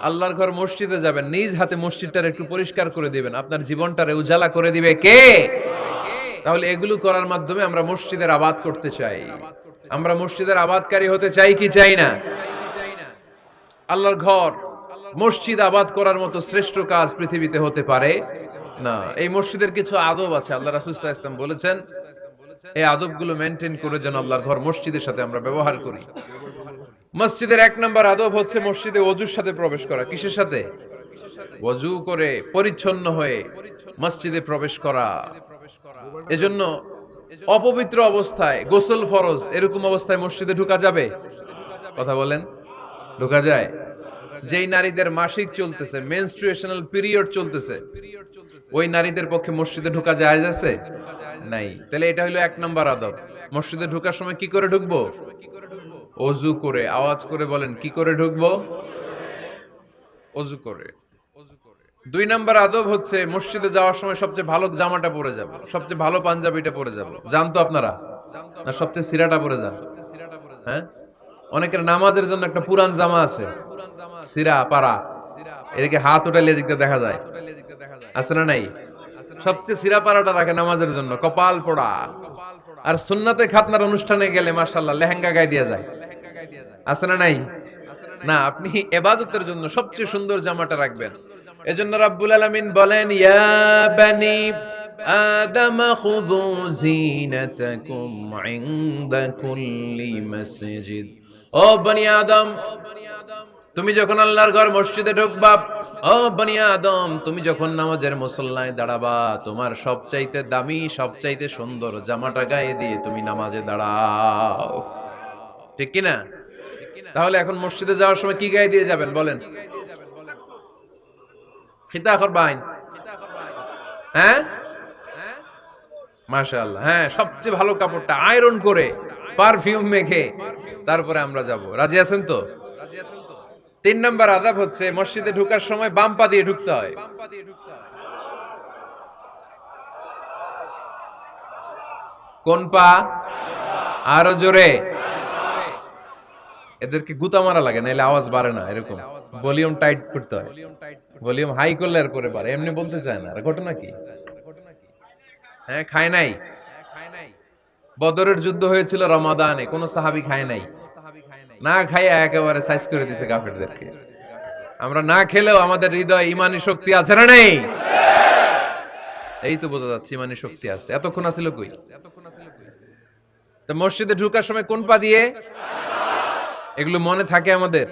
আল্লাহর ঘর মসজিদে যাবেন, নিজ হাতে মসজিদটারে একটু পরিষ্কার করে দিবেন, আপনার জীবনটারে উজালা করে দিবে কে? তাহলে এগুলো করার মাধ্যমে আমরা মসজিদের আবাদ করতে চাই। আমরা মসজিদের আবাদকারী হতে চাই কি চাই না? আল্লাহর ঘর মসজিদ আবাদ করার মতো শ্রেষ্ঠ কাজ পৃথিবীতে হতে পারে না। এই মসজিদের কিছু আদব আছে, আল্লাহ রাসূল সাল্লাল্লাহু আলাইহি ওয়াসাল্লাম বলেছেন এই আদবগুলো মেইনটেইন করে যেন আল্লাহর ঘর মসজিদের সাথে আমরা ব্যবহার করি। মসজিদের 1 নাম্বার আদব হচ্ছে মসজিদে ওযুর সাথে প্রবেশ করা। কিসের সাথে? ওযু করে পরিচ্ছন্ন হয়ে মসজিদে প্রবেশ করা। এজন্য অপবিত্র অবস্থায়, গোসল ফরজ, এরকম অবস্থায় মসজিদে ঢোকা যাবে? কথা বলেন, ঢোকা যায়? যেই নারীদের মাসিক চলতেছে, মেনস্ট্রুয়েশনাল পিরিয়ড চলতেছে, ওই নারীদের পক্ষে মসজিদে ঢোকা জায়েজ আছে? নাই। তাহলে এটা হলো 1 নাম্বার আদব। মসজিদে ঢোকার সময় কি করে ঢুকবো? ওযু করে। আওয়াজ করে বলেন, কি করে ঢুকবো? ওযু করে। 2 নাম্বার আদব হচ্ছে মসজিদে যাওয়ার সময় সবচেয়ে ভালো জামাটা পরে যাব, সবচেয়ে ভালো পাঞ্জাবিটা পরে যাব। জানতো আপনারা? না সবচেয়ে সিরাটা পরে যান? হ্যাঁ, অনেকের নামাজের জন্য একটা পুরান জামা আছে, সিরা পারা, এদিকে হাত উঠাইলে দিকতে দেখা যায়, আছে না নাই? সবচেয়ে সিরাপাড়াটা রাখে নামাজের জন্য, কপাল পোড়া। আর সুন্নাতে খাতনার অনুষ্ঠানে গেলে মাশাআল্লাহ লেহেঙ্গা গায়ে দিয়ে যায়, আছে না নাই? না, আপনি ইবাদতের জন্য সবচেয়ে সুন্দর জামাটা রাখবেন। এজন্য রাব্বুল আলামিন বলেন, ইয়া বানি আদম খুযু জিনাতাকুম ইনদা কুল্লি মসজিদ। ও বনি আদম, তুমি যখন আল্লাহর ঘর মসজিদে ঢুকবা, ও বনি আদম, তুমি যখন নামাজের মুসল্লায় দাঁড়াবা, তোমার সবচাইতে দামি, সবচাইতে সুন্দর জামাটা গায়ে দিয়ে তুমি নামাজে দাঁড়াও। ঠিক কি না? তাহলে এখন মসজিদে যাওয়ার সময় কি গায়ে দিয়ে যাবেন বলেন? খিতা করবাইন, হ্যাঁ মাশাআল্লাহ, হ্যাঁ সবচেয়ে ভালো কাপড়টা আয়রন করে পারফিউম মেখে তারপরে আমরা যাব। রাজি আছেন তো? 3 নাম্বার আযাব হচ্ছে মসজিদে ঢোকার সময় বাম পা দিয়ে ঢুকতে হয়। কোন পা? আরো জোরে। এদেরকে গুতা মারা লাগে, নাহলে আওয়াজ বাড়ে না। এরকম ভলিউম টাইট করতে হয়, ভলিউম হাই করলে আর পরে বাড়ে, এমনি বলতে চায় না। আর ঘটনা কি? হ্যাঁ, খায় নাই। বদরের যুদ্ধ হয়েছিল রমাদানে, কোন সাহাবী খায় নাই। না খাইয়া একেবারে সাইজ করে দিছে কাফেরদেরকে। আমরা না খেলেও আমাদের হৃদয়ে ঈমানি শক্তি আছে না নেই? এই তো বোঝা যাচ্ছে ঈমানি শক্তি আছে। এতক্ষণ আছিল কই? তো মসজিদে ঢোকার সময় কোন পা দিয়ে? এগুলো মনে থাকে আমাদের?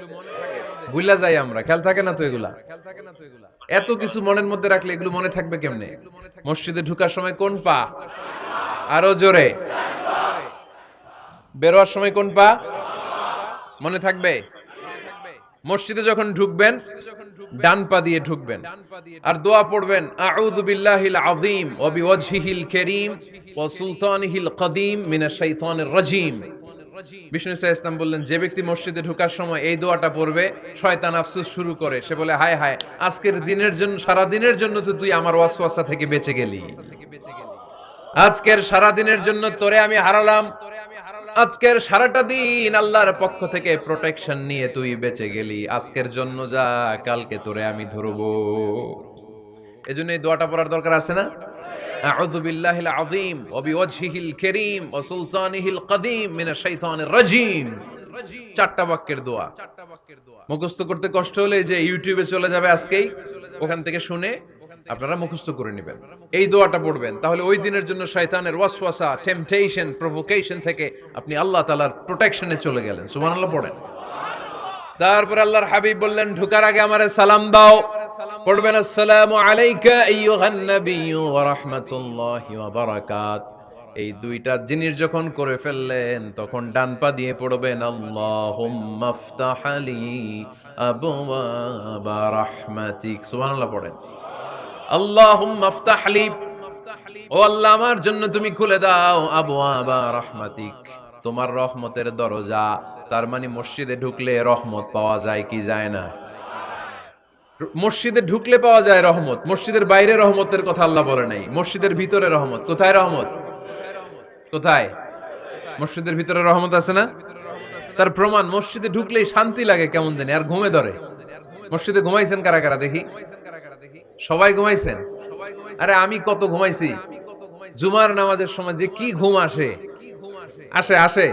ভুলা যাই আমরা, খেয়াল থাকে না তো এগুলা? এত কিছু মনের মধ্যে রাখলে এগুলো মনে থাকবে কেমনে? মসজিদে ঢোকার সময় কোন পা? আরো জোরে। বেরোয়ার সময় কোন পা? মনে থাকবে? মসজিদে যখন ঢুকবেন ডান পা দিয়ে ঢুকবেন, আর দোয়া পড়বেন, আউযু বিল্লাহিল আযীম ওয়া বিওয়াজহিল কারীম ওয়া সুলতানিহিল কদীম মিনাশ শাইতানির রাজীম। বিষ্ণু ইসা ইসলাম বললেন, যে ব্যক্তি মসজিদে ঢোকার সময় এই দোয়াটা পড়বে, শয়তান আফসোস শুরু করে, সে বলে, হায় হায়, আজকের দিনের জন্য, সারা দিনের জন্য তো তুই আমার ওয়াসওয়াসা থেকে বেঁচে গেলি। আজকের সারা দিনের জন্য তোরে আমি হারালাম, আজকের সারাটা দিন আল্লাহর পক্ষ থেকে প্রোটেকশন নিয়ে তুই বেঁচে গেলি, আজকের জন্য যা, কালকে তোরে আমি ধরবো। এজন্য এই দোয়াটা পড়ার দরকার আছে না? আউযু বিল্লাহিল আযীম ওয়া বিওয়াজহিল কারীম ওয়া সুলতানিহিল কদীম মিনাশ শাইতানির রাজীম। 4টা বাক্যের দোয়া। মুখস্থ করতে কষ্ট হলে যে ইউটিউবে চলে যাবে আজকেই, ওখান থেকে শুনে আপনারা মুখস্থ করে নেবেন, এই দোয়াটা পড়বেন। তাহলে ওই দিনের জন্য শয়তানের ওয়াসওয়াসা, টেম্পটেশন, প্রভোকেশন থেকে আপনি আল্লাহ তাআলার প্রোটেকশনে চলে গেলেন। সুবহানাল্লাহ পড়েন। তারপর আল্লাহর হাবিব বললেন, ঢোকার আগে আমারে সালাম দাও। পড়বেন, আসসালামু আলাইকা আইয়ুহান নাবিয়্যু ওয়া রাহমাতুল্লাহি ওয়া বারাকাত। এই দুইটা জিনিস যখন করে ফেললেন, তখন ডান পা দিয়ে পড়বেন, আল্লাহুম্মা আফতাহ লি আবওয়াবা রাহমাতিক। সুবহানাল্লাহ পড়েন। আল্লাহুম্মা আফতাহ লি, ও আল্লাহ আমার জন্য তুমি খুলে দাও আবওয়াবা রাহমাতিক, তোমার রহমতের দরজা। তার মানে মসজিদে ঢুকলে রহমত পাওয়া যায় কি যায় না? মসজিদে ঢুকলে পাওয়া যায় রহমত, মসজিদের বাইরে রহমতের কথা আল্লাহ বলে নাই। মসজিদের ভিতরে রহমত। কোথায় রহমত? কোথায়? মসজিদের ভিতরে রহমত আছে না? তার প্রমাণ, মসজিদে ঢুকলেই শান্তি লাগে কেমন জানি, আর ঘুমে ধরে। মসজিদে ঘুমাইছেন কারা কারা দেখি? সবাই ঘুমাইছেন? আরে আমি কত ঘুমাইছি। জুমার নামাজের সময় যে কি ঘুম আসে, আসে আসে,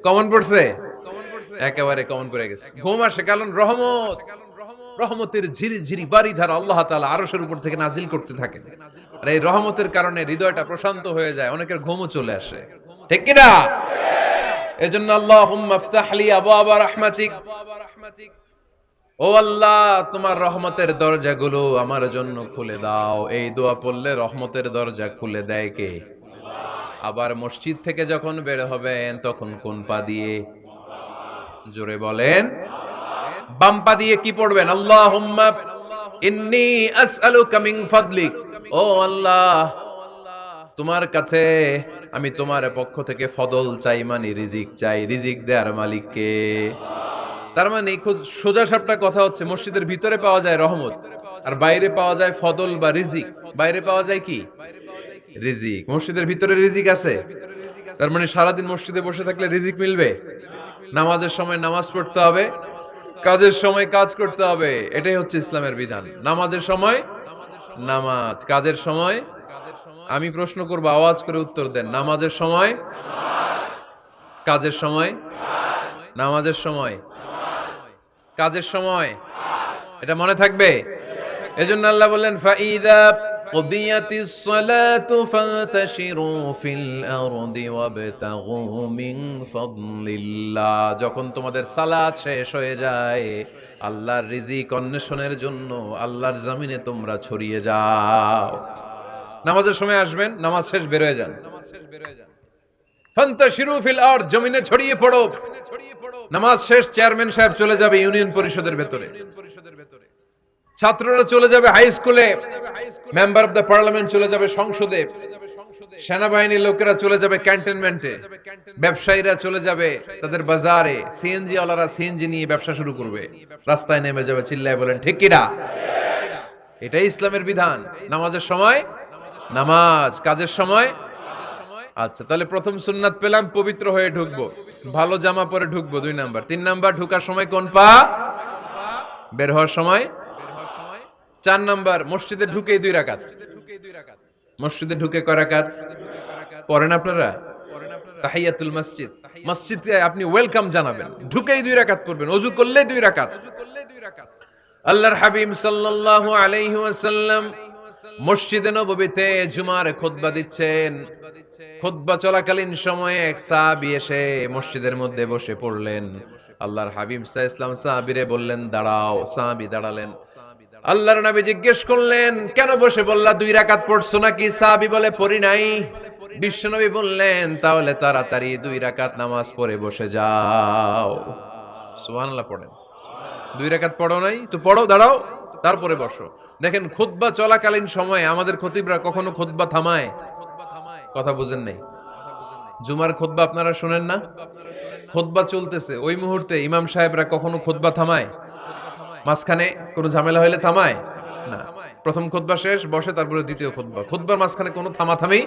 কমন পড়ছে, একেবারে কমন পড়ে গেছে। ঘুম আসে কারণ রহমত, রহমতের ঝিরি ঝিরি বারিধারা আল্লাহ তাআলা আরশের উপর থেকে নাজিল করতে থাকে। আর এই রহমতের কারণে হৃদয়টা প্রশান্ত হয়ে যায়, অনেকের ঘুমও চলে আসে। ঠিক কি না? এজন্য আল্লাহুম্মা আফতাহ লি আবওয়াবা রাহমাতিক, ও আল্লাহ তোমার রহমতের দরজাগুলো আমার জন্য খুলে দাও। এই দোয়া পড়লে রহমতের দরজা খুলে দেয় কে? আবার মসজিদ থেকে যখন বের হবেন তখন কোন পা দিয়ে? জোরে বলেন। বাম পা দিয়ে কি পড়বেন? আল্লাহুম্মা ইন্নী আসআলুকা মিন ফাদলিক, ও আল্লাহ তোমার কাছে আমি তোমার পক্ষ থেকে ফদল চাই, মানে রিজিক চাই। রিজিক দেওয়ার মালিক কে? তার মানে খুব সোজা সাপটা কথা হচ্ছে, মসজিদের ভিতরে পাওয়া যায় রহমত, আর বাইরে পাওয়া যায় ফদল বা রিজিক। বাইরে পাওয়া যায় কি? রিজিক। মসজিদের ভিতরে রিজিক আছে। তার মানে সারাদিন মসজিদে বসে থাকলে রিজিক মিলবে? নামাজের সময় নামাজ পড়তে হবে, কাজের সময় কাজ করতে হবে। এটাই হচ্ছে ইসলামের বিধান। নামাজের সময় নামাজ। কাজের সময়? আমি প্রশ্ন করব, আওয়াজ করে উত্তর দেন। নামাজের সময়? কাজের সময়? নামাজের সময়? কাজের সময়? এটা মনে থাকবে? এজন্য আল্লাহ বললেন ফাইদা কুদিয়াতিস সালাতু ফান্তাশিরু ফিল আরদি ওয়াবতাগু মিন ফাদলিল্লাহ। যখন তোমাদের সালাত শেষ হয়ে যায়, আল্লাহর রিজিক অন্বেষণের জন্য আল্লাহর জমিনে তোমরা ছড়িয়ে যাও। নামাজের সময় আসবেন, নামাজ শেষ বের হয়ে যান। ফান্তাশিরু ফিল আরদ, জমিনে ছড়িয়ে পড়ো। নামাজ শেষ, চেয়ারম্যান সাহেব চলে যাবে ইউনিয়ন পরিষদের ভেতরে, ছাত্ররা চলে যাবে হাই স্কুলে, মেম্বার অফ দ্য পার্লামেন্ট চলে যাবে সংসদে, সেনাবাহিনীর লোকেরা চলে যাবে ক্যান্টনমেন্টে, ব্যবসায়ীরা চলে যাবে তাদের বাজারে, সিএনজি ওয়ালারা সিএনজি নিয়ে ব্যবসা শুরু করবে, রাস্তায় নেমে যাবে, চিল্লায় বলেন ঠিক কিনা? এটাই ইসলামের বিধান। নামাজের সময় নামাজ, কাজের সময়। আচ্ছা, তাহলে প্রথম সুন্নাত পেলাম, পবিত্র হয়ে ঢুকবো, ভালো জামা পরে ঢুকবো 2 নাম্বার। 3 নাম্বার, ঢুকার সময় কোন পা, বের হওয়ার সময়। 4 নাম্বার, মসজিদে ঢুকেই 2 রাকাত। মসজিদে ঢুকে কয় রাকাত পড়েন আপনারা? তাহিয়াতুল মসজিদ, মসজিদে আপনি ওয়েলকাম জানাবেন, ঢুকেই 2 রাকাত পড়বেন, ওযু করলে 2 রাকাত। আল্লাহর হাবিব সাল্লাল্লাহু আলাইহি ওয়াসাল্লাম মসজিদে নববীতে জুমার খুতবা দিচ্ছেন। খুতবা চলাকালীন সময়ে এক সাহাবী এসে মসজিদের মধ্যে বসে পড়লেন। আল্লাহর হাবিব সাল্লাল্লাহু আলাইহি ওয়াসাল্লাম সাহাবীরে বললেন দাঁড়াও। সাহাবী দাঁড়ালেন। আল্লাহর নবী জিজ্ঞেস করলেন কেন বসে বললা, 2 রাকাত পড়ছো নাকি? সাহাবী বলে পড়ি নাই। বিশ্বনবী বললেন তাহলে তাড়াতাড়ি 2 রাকাত নামাজ পড়ে বসে যাও। সুবহানাল্লাহ পড়েন। 2 রাকাত পড়ো নাই তো পড়ো, দাঁড়াও, তারপরে বসো। দেখেন খুতবা চলাকালীন সময়ে আমাদের খতিবরা কখনো খুতবা থামায়? কথা বুঝেন নাই? জুমার খুতবা আপনারা শুনেন না? খুতবা চলতেছে, ওই মুহূর্তে ইমাম সাহেবরা কখনো খুতবা থামায়? মাঝখানে কোনো ঝামেলা হইলে থামায় না। প্রথম খুতবা শেষ, বসে, তারপরে দ্বিতীয় খুতবা। খুতবার মাঝখানে কোনো থামাথামি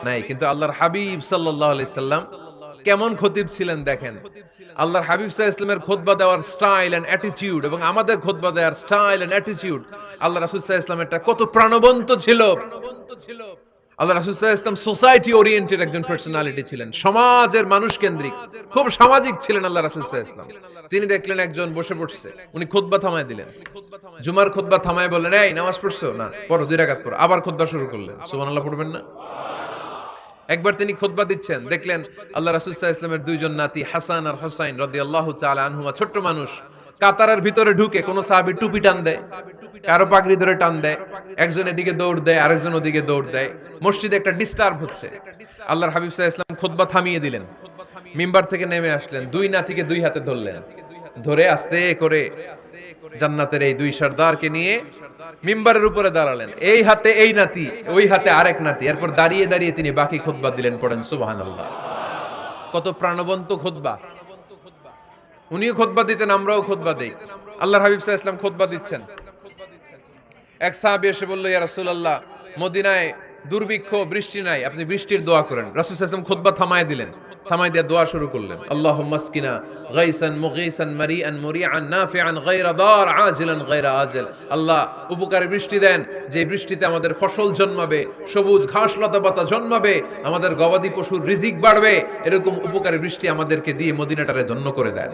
নাই। কিন্তু আল্লাহর হাবিব সাল্লাল্লাহু আলাইহি সাল্লাম কেমন খতিব ছিলেন দেখেন। আল্লাহর হাবিব সাল্লাল্লাহু আলাইহি সাল্লামের খুতবা দেওয়ার স্টাইল এন্ড অ্যাটিটিউড এবং আমাদের খুতবা দেওয়ার স্টাইল এন্ড অ্যাটিটিউড, আল্লাহ রাসূল সাল্লাল্লাহু আলাইহি সাল্লামেরটা কত প্রাণবন্ত ছিল। আল্লাহ রাসূল সাল্লাল্লাহু আলাইহি সাল্লাম সোসাইটি ওরিয়েন্টেড একজন পার্সোনালিটি ছিলেন, সমাজের মানুষ কেন্দ্রিক, খুব সামাজিক ছিলেন আল্লাহ রাসূল সাল্লাল্লাহু আলাইহি সাল্লাম। তিনি দেখলেন একজন বসে পড়ছে, উনি খুতবা থামায় দিলেন। জুমার খুতবা থামায় বললেন এই নামাজ পড়ছো না, পড়ো 2 রাকাত পড়ো। আবার খুতবা শুরু করলেন। সুবহানাল্লাহ পড়বেন না? একবার তিনি খুতবা দিচ্ছেন, দেখলেন আল্লাহ রাসূল সাল্লাল্লাহু আলাইহি ওয়াসাল্লামের 2 জন নাতি হাসান আর হুসাইন রাদিয়াল্লাহু তাআলা আনহুমা, ছোট্ট মানুষ, কাতারের ভিতরে ঢুকে কোন সাহাবী টুপি টান দেয়, কারো পাগড়ি ধরে টান দেয়, একজন এদিকে দৌড় দেয়, আরেকজন ওদিকে দৌড় দেয়। মসজিদে একটা ডিস্টার্ব হচ্ছে। আল্লাহর হাবিব সাল্লাল্লাহু আলাইহি ওয়াসাল্লাম খুতবা থামিয়ে দিলেন, মিম্বার থেকে নেমে আসলেন, 2 নাতিকে 2 হাতে ধরলেন, ধরে আস্তে করে জান্নাতের এই 2 সর্দারকে নিয়ে মিম্বারের উপরে দাঁড়ালেন। এই হাতে এই নাতি, ওই হাতে আরেক নাতি। এরপর দাঁড়িয়ে দাঁড়িয়ে তিনি বাকি খুতবা দিলেন। পড়েন সুবহানাল্লাহ। কত প্রাণবন্ত খুতবা। উনিও খুতবা দিতেন, আমরাও খুতবা দেই। আল্লাহর হাবিব সাল্লাল্লাহু আলাইহি ওয়াসাল্লাম খুতবা দিচ্ছেন, এক সাহাবী এসে বলল ইয়া রাসূলুল্লাহ, মদিনায় দুর্ভিক্ষ, বৃষ্টি নাই, আপনি বৃষ্টির দোয়া করেন। রাসূল সাল্লাল্লাহু আলাইহি ওয়াসাল্লাম খুতবা থামায় দিলেন, থামাই দিয়ে দোয়া শুরু করলেন। আল্লাহুম্মা আসকিনা গাইসান মুগীসান মারিআন মুরিআন নাফিআন গায়রা দার আজিলান গায়রা আজিল। আল্লাহ উপকারী বৃষ্টি দেন, যে বৃষ্টিতে আমাদের ফসল জন্মাবে, সবুজ ঘাস লতা পাতা জন্মাবে, আমাদের গবাদি পশুর রিজিক বাড়বে, এরকম উপকারী বৃষ্টি আমাদেরকে দিয়ে মদিনাটারে ধন্য করে দেন।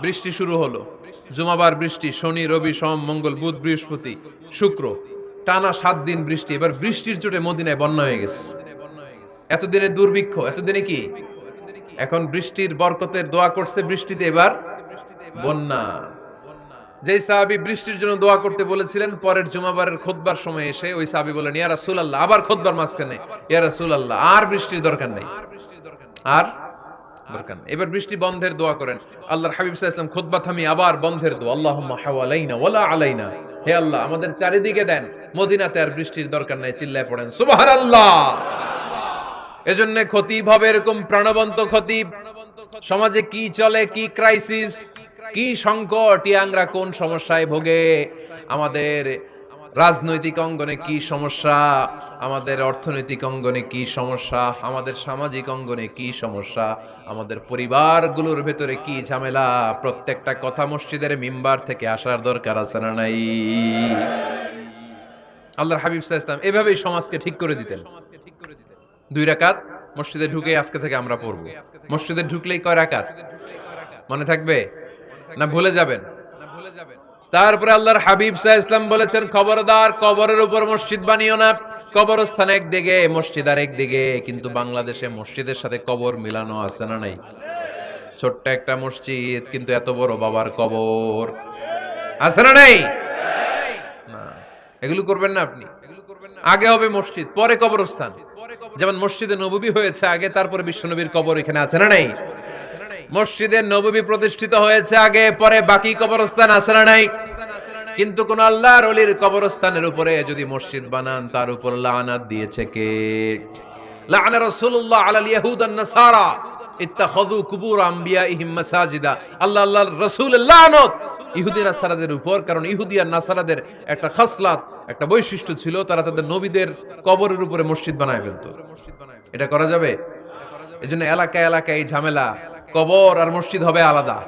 বৃষ্টি শুরু হলো, জুমাবার বৃষ্টি, শনি রবি সোম মঙ্গল বুধ বৃহস্পতি শুক্র, টানা 7 দিন বৃষ্টি। এবার বৃষ্টির চোটে মদিনায় বন্যা হয়ে গেছে। এতদিনে দুর্ভিক্ষ, এতদিনে কি? এখন বৃষ্টির বরকতের দোয়া করছে, বৃষ্টিতে এবার বন্যা। যেই সাহাবী বৃষ্টির জন্য দোয়া করতে বলেছিলেন, পরের জুমাবারের খুতবার সময় এসে ওই সাহাবী বলেন ইয়া রাসূলুল্লাহ, আবার খুতবার মাঝখানে ইয়া রাসূলুল্লাহ, আর বৃষ্টির দরকার নেই, আর দরকার নেই, এবার বৃষ্টি বন্ধের দোয়া করেন। আল্লাহর হাবিব সাল্লাল্লাহু আলাইহি ওয়াসাল্লাম খুতবা থামিয়ে আবার বন্ধের দোয়া, আল্লাহুম্মা হাওয়ালাইনা ওয়ালা আলাইনা, হে আল্লাহ আমাদের চারিদিকে দেন, মদিনাতে আর বৃষ্টির দরকার নাই। চিল্লায় পড়েন সুবহানাল্লাহ। এজন্য খতিব হবে এরকম প্রাণবন্ত খতিব। সমাজে কি চলে, কি ক্রাইসিস, কি সংকট, ইয়াংরা কোন সমস্যায় ভোগে, আমাদের রাজনৈতিক অঙ্গনে কি সমস্যা, আমাদের অর্থনৈতিক অঙ্গনে কি সমস্যা, আমাদের সামাজিক অঙ্গনে কি সমস্যা, আমাদের পরিবারগুলোর ভেতরে কি ঝামেলা, প্রত্যেকটা কথা মসজিদের মিম্বার থেকে আসার দরকার আছে না নাই? আল্লাহর হাবিব সাল্লাল্লাহু আলাইহি ওয়াসাল্লাম এভাবেই সমাজকে ঠিক করে দিতেন। 2 রাকাত মসজিদে ঢুকে আজকে থেকে আমরা পড়ব। মসজিদে ঢুকলেই কয় রাকাত মনে থাকবে না ভুলে যাবেন? তারপরে আল্লাহর হাবিব সাল্লাল্লাহু আলাইহি ওয়াসাল্লাম বলেছেন, খবরদার কবরের উপর মসজিদ বানিও না। কবরস্থান একদিকে, মসজিদ আর একদিকে। কিন্তু বাংলাদেশে মসজিদের সাথে কবর মিলানো আছে না নাই? ছোট্ট একটা মসজিদ কিন্তু এত বড় বাবার কবর আছে না নাই? না, এগুলো করবেন না আপনি। আগে হবে মসজিদ, পরে কবরস্থান। যেমন মসজিদে নববী হয়েছে আগে, তারপরে বিশ্বনবীর কবর এখানে আছে না নাই? মসজিদে নববী প্রতিষ্ঠিত হয়েছে আগে, পরে বাকি কবরস্থান আছে না নাই? কিন্তু কোন আল্লাহর ওলির কবরস্থানের উপরে যদি মসজিদ বানান, তার উপর লানাত দিয়েছে কে? লাআনা রাসূলুল্লাহ আলাল ইয়াহুদ ওয়ান নাসারা ইত্তাখাযু কুবুর আমবিয়াইহিম মাসাজিদা। আল্লাহ আল্লাহর রাসূলের লানত ইহুদি নাসারাদের উপর, কারণ ইহুদি আর নাসারাদের একটা খাসলাত, একটা বৈশিষ্ট্য ছিল, তারা তাদের নবীদের কবরের উপরে মসজিদ বানায় ফেলতো। এটা করা যাবে? এজন্য এলাকায় এলাকায় এই ঝামেলা, কবর আর মসজিদ হবে আলাদা।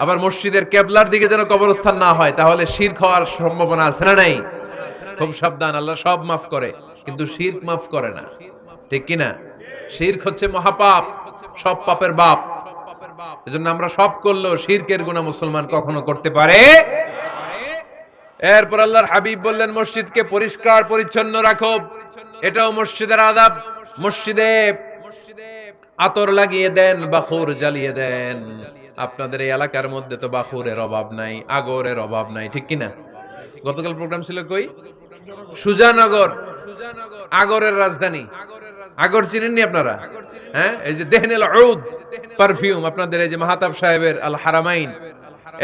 আবার মসজিদের কেবলার দিকে যেন কবরস্থান না হয়, তাহলে শিরক হওয়ার সম্ভাবনা আছে না নাই? খুব সাবধান, আল্লাহ সব মাফ করে কিন্তু শিরক মাফ করে না, ঠিক কি না? শিরক হচ্ছে মহাপাপ, সব পাপের বাপ। এজন্য আমরা সব করলেও শিরকের গুনাহ মুসলমান কখনো করতে পারে। এরপর আল্লাহর হাবিব বললেন, মসজিদকে পরিষ্কার পরিচ্ছন্ন রাখো, এটাও মসজিদের আদাব। মসজিদে আতর লাগিয়ে দেন, বাখুর জ্বালিয়ে দেন। আপনাদের এই এলাকার মধ্যে তো বাখুরের অভাব নাই, আগরের অভাব নাই, ঠিক কিনা? গতকাল প্রোগ্রাম ছিল কই? সুজানগর, আগরের রাজধানী। আগর চিনেননি আপনারা? হ্যাঁ, এই যে দেহনেল উদ পারফিউম, আপনাদের এই যে মাহতাব সাহেবের আল হারামাইন,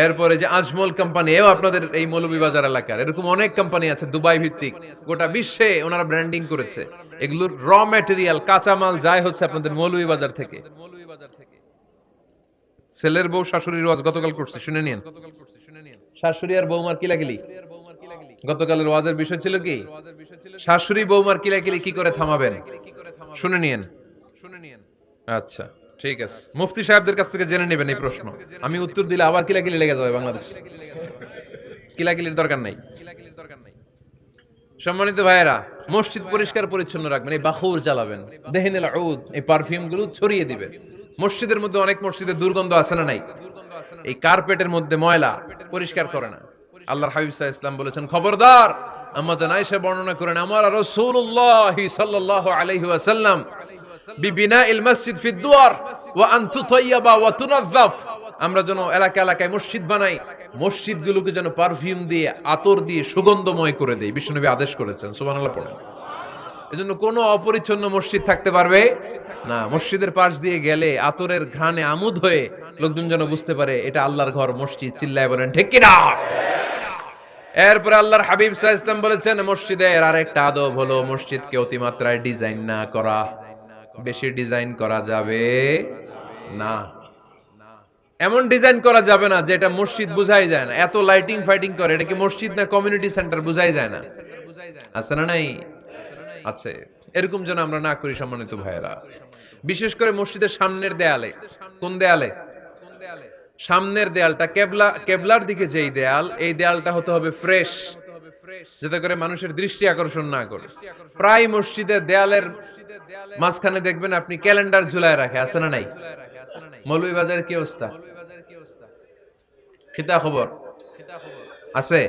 এরপরে যে আজমল কোম্পানি, এও আপনাদের এই মৌলভীবাজার এলাকার। এরকম অনেক কোম্পানি আছে দুবাই ভিত্তিক, গোটা বিশ্বে ওনারা ব্র্যান্ডিং করেছে। এগুলোর র ম্যাটেরিয়াল, কাঁচামাল যায় হচ্ছে আপনাদের মৌলভীবাজার থেকে। ছেলের বউ শাশুড়ির ওয়াজ গতকাল করছে, শুনে নিন। শাশুড়ি আর বৌমার কিলাকিলি, গতকালের ওয়াজের বিষয় ছিল কি? শাশুড়ি বৌমার কিলাকিলি কি করে থামাবেন, শুনে নিন। আচ্ছা, ঠিক আছে, মুফতি সাহেবদের কাছ থেকে জেনে নেবেন এই প্রশ্ন। আমি উত্তর দিলে আবার কিলাকিলি লেগে যাবে বাংলাদেশ। কিলাকিলির দরকার নাই। সম্মানিত ভাইয়েরা, মসজিদ পরিষ্কার পরিচ্ছন্ন রাখবেন, এই বাখুর জ্বালাবেন, দেহনেল উদ, এই পারফিউম গুলো ছড়িয়ে দিবেন। মসজিদের মধ্যে অনেক মসজিদে দুর্গন্ধ আছে না নাই? এই কার্পেটের মধ্যে ময়লা, পরিষ্কার করে না। আল্লাহর হাবিব সাল্লাল্লাহু আলাইহি ওয়াসাল্লাম বলেছেন, খবরদার। আম্মা জান আয়েশা বর্ণনা করেন, আমার রাসূলুল্লাহ সাল্লাল্লাহু আলাইহি ওয়াসাল্লাম বিবিনাইল মসজিদ ফি দুয়ার ওয়া আন তুতাইয়াবা ওয়া তুনাযাফ। আমরা যেন এলাকা এলাকায় মসজিদ বানাই, মসজিদগুলোকে যেন পারফিউম দিয়ে, আতর দিয়ে সুগন্ধময় করে দেই। বিশ্বনবী আদেশ করেছেন, সুবহানাল্লাহ পড়েন। এজন্য কোনো অপরিচ্ছন্ন মসজিদ থাকতে পারবে না। মসজিদের পাশ দিয়ে গেলে আতরের ঘ্রাণে আমোদ হয়ে লোকজন যেন বুঝতে পারে এটা আল্লাহর ঘর, মসজিদ। চিল্লায় বলেন ঠিক কি না? এরপর আল্লাহর হাবিব সাল্লাল্লাহু আলাইহি ওয়াসাল্লাম বলেছেন, মসজিদের আরেকটা আদব হলো মসজিদকে অতিমাত্রায় ডিজাইন না করা। বেশি ডিজাইন করা যাবে না। এমন ডিজাইন করা যাবে না যে এটা মসজিদ বুঝাই যায় না। এত লাইটিং ফাইটিং করে, এটা কি মসজিদ না কমিউনিটি সেন্টার বুঝাই যায় না। আছে না নাই? আছে। এরকম যেন আমরা না করি সম্মানিত ভাইয়েরা। বিশেষ করে মসজিদের সামনের দেয়ালে। কোন দেয়ালে? সামনের দেয়ালটা, কেবলার দিকে যেই দেয়াল, এই দেয়ালটা হতে হবে ফ্রেশ, যাতে করে মানুষের দৃষ্টি আকর্ষণ না করে। প্রায় মসজিদের দেয়ালের মাঝখানে দেখবেন আপনি ক্যালেন্ডার ঝুলায় রাখে, আছে না নাই? মৌলভীবাজারের কি অবস্থা? খিতা খবর আছে?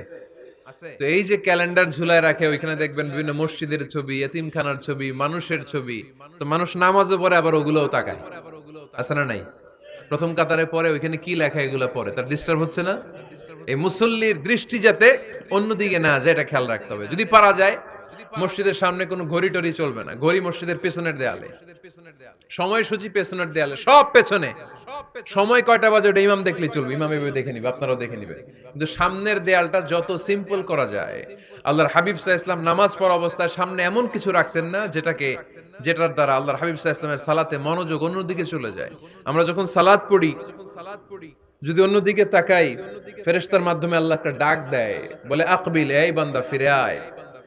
তো এই যে ক্যালেন্ডার ঝুলায় রাখে, ওইখানে দেখবেন বিভিন্ন মসজিদের ছবি, এতিমখানার ছবি, মানুষের ছবি। তো মানুষ নামাজও পড়ে, আবার ওগুলোও তাকায়, আছে না নাই? প্রথম কাতারে পরে ওইখানে কি লেখা, এগুলো পরে, তার ডিস্টার্ব হচ্ছে না? এই মুসল্লির দৃষ্টি যাতে অন্যদিকে না যায়, এটা খেয়াল রাখতে হবে। যদি পারা যায়, মসজিদের সামনে কোনো ঘড়ি টড়ি চলবে না। ঘড়ি মসজিদের পেছনের দেয়ালে, সময়সূচি পেছনের দেয়ালে, সব পেছনে। সময় কয়টা বাজে ওটা ইমাম দেখলেই চলবে, ইমাম এভাবে দেখে নিবে, আপনারাও দেখে নিবে। কিন্তু সামনের দেয়ালটা যত সিম্পল করা যায়। আল্লাহর হাবিব সাল্লাল্লাহু আলাইহি ওয়াসাল্লাম নামাজ পড়া অবস্থায় সামনে এমন কিছু রাখতেন না যেটার দ্বারা আল্লাহর হাবিব সাল্লাল্লাহু আলাইহি ওয়াসাল্লামের সালাতে মনোযোগ অন্যদিকে চলে যায়। আমরা যখন সালাত পড়ি, যদি অন্যদিকে তাকাই, ফেরেশতার মাধ্যমে আল্লাহ একটা ডাক দেয়, বলে আকবিল, এই বান্দা ফিরে আয়,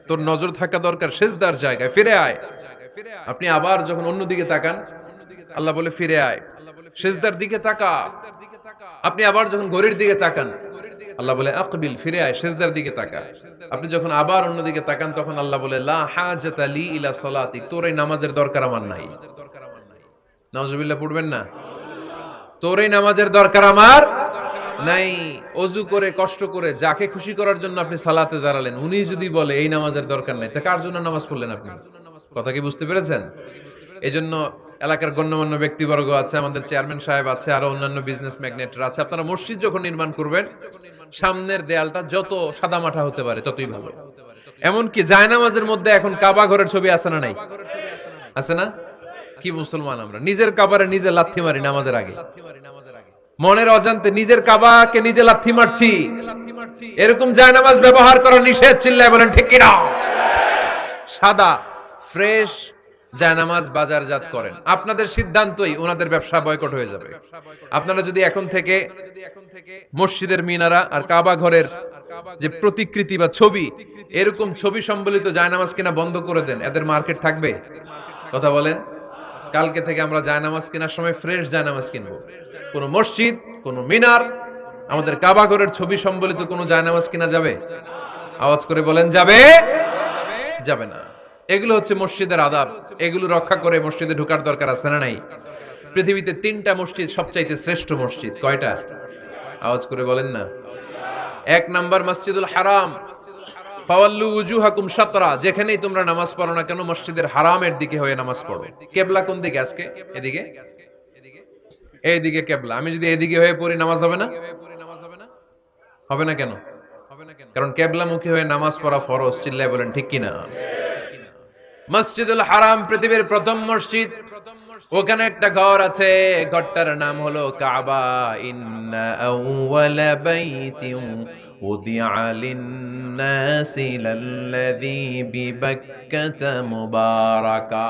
তোর নজর থাকা দরকার সিজদার জায়গায়, ফিরে আয়। আপনি আবার যখন অন্যদিকে তাকান, আল্লাহ বলে ফিরে আয়, সিজদার দিকে তাকা। আপনি আবার যখন ঘড়ির দিকে তাকান, আল্লাহ বলে আকবিল, ফিরে আয়, সিজদার দিকে তাকা। আপনি যখন আবার অন্যদিকে তাকান তখন আল্লাহ বলে লা হাজাতা লি ইলা সালাতিক, তোর এই নামাজের দরকার আমার নাই। নাউজুবিল্লাহ পড়বেন না? তোর এই নামাজের দরকার আমার নাই। অজু করে কষ্ট করে যাকে খুশি করার জন্য আপনি সালাতে দাঁড়ালেন, উনি যদি বলে এই নামাজের দরকার নাই, তা কার জন্য নামাজ পড়লেন আপনি? কথা কি বুঝতে পেরেছেন? এই জন্য এলাকার গণ্যমান্য ব্যক্তিবর্গ আছে, আমাদের চেয়ারম্যান সাহেব আছে, আরো অন্যান্য বিজনেস ম্যাগনেটরা আছে, আপনারা মসজিদ যখন নির্মাণ করবেন সামনের দেয়ালটা যত সাদামাটা হতে পারে ততই ভালো। এমনকি জায়নামাজের মধ্যে এখন কাবা ঘরের ছবি আছে না নাই? আছে না? কি মুসলমান আমরা, নিজের কাবারে নিজে লাথি মারি নামাজের আগে, মনের অজান্তে নিজের কাবাকে নিজে লাথি মারছি। এরকম জায়নামাজ ব্যবহার করা নিষেধ, চিল্লায় বলেন ঠিক কিনা? সাদা ফ্রেশ জায়নামাজ বাজারজাত করেন, আপনাদের সিদ্ধান্তই ওনাদের ব্যবসা বয়কট হয়ে যাবে। আপনারা যদি এখন থেকে মসজিদের মিনারা আর কাবা ঘরের যে প্রতিকৃতি বা ছবি, এরকম ছবি সম্বলিত জায়নামাজ কিনা বন্ধ করে দেন, এদের মার্কেট থাকবে? কথা বলেন। কালকে থেকে আমরা জায়নামাজ কেনার সময় ফ্রেশ জায়নামাজ কিনবো। কোন মসজিদ, কোন মিনার, আমাদের কাবা ঘরের ছবি সম্বলিত কোন জায়নামাজ কিনা যাবে? আওয়াজ করে বলেন যাবে? যাবে না। এগুলো হচ্ছে মসজিদের আদাব, এগুলো রক্ষা করে মসজিদে ঢোকার দরকার আছে না নাই? পৃথিবীতে 3টা মসজিদ সবচাইতে শ্রেষ্ঠ মসজিদ, কয়টা? আওয়াজ করে বলেন না। 1 নাম্বার মসজিদুল হারাম, ফাওয়াল্লু উজুহাকুম শাতরা, যেখানেই তোমরা নামাজ পড়ো না কেন মসজিদের হারামের দিকে হয়ে নামাজ পড়ো। কিবলা কোন দিকে আজকে? এদিকে, এইদিকে কিবলা। আমি যদি এদিকে হয়ে পড়ি নামাজ হবে না? হবে না কেন? কারণ কিবলামুখী হয়ে নামাজ পড়া ফরজ, চিল্লায় বলেন ঠিক কিনা? মসজিদুল হারাম পৃথিবীর প্রথম মসজিদ, ওখানে একটা ঘর আছে, ঘরটার নাম হলো কাবা। ইন্না আউওয়ালা বাইতিন উদিআ লিন-নাসি লাল্লাযী বিবাক্কাতা মুবারাকা।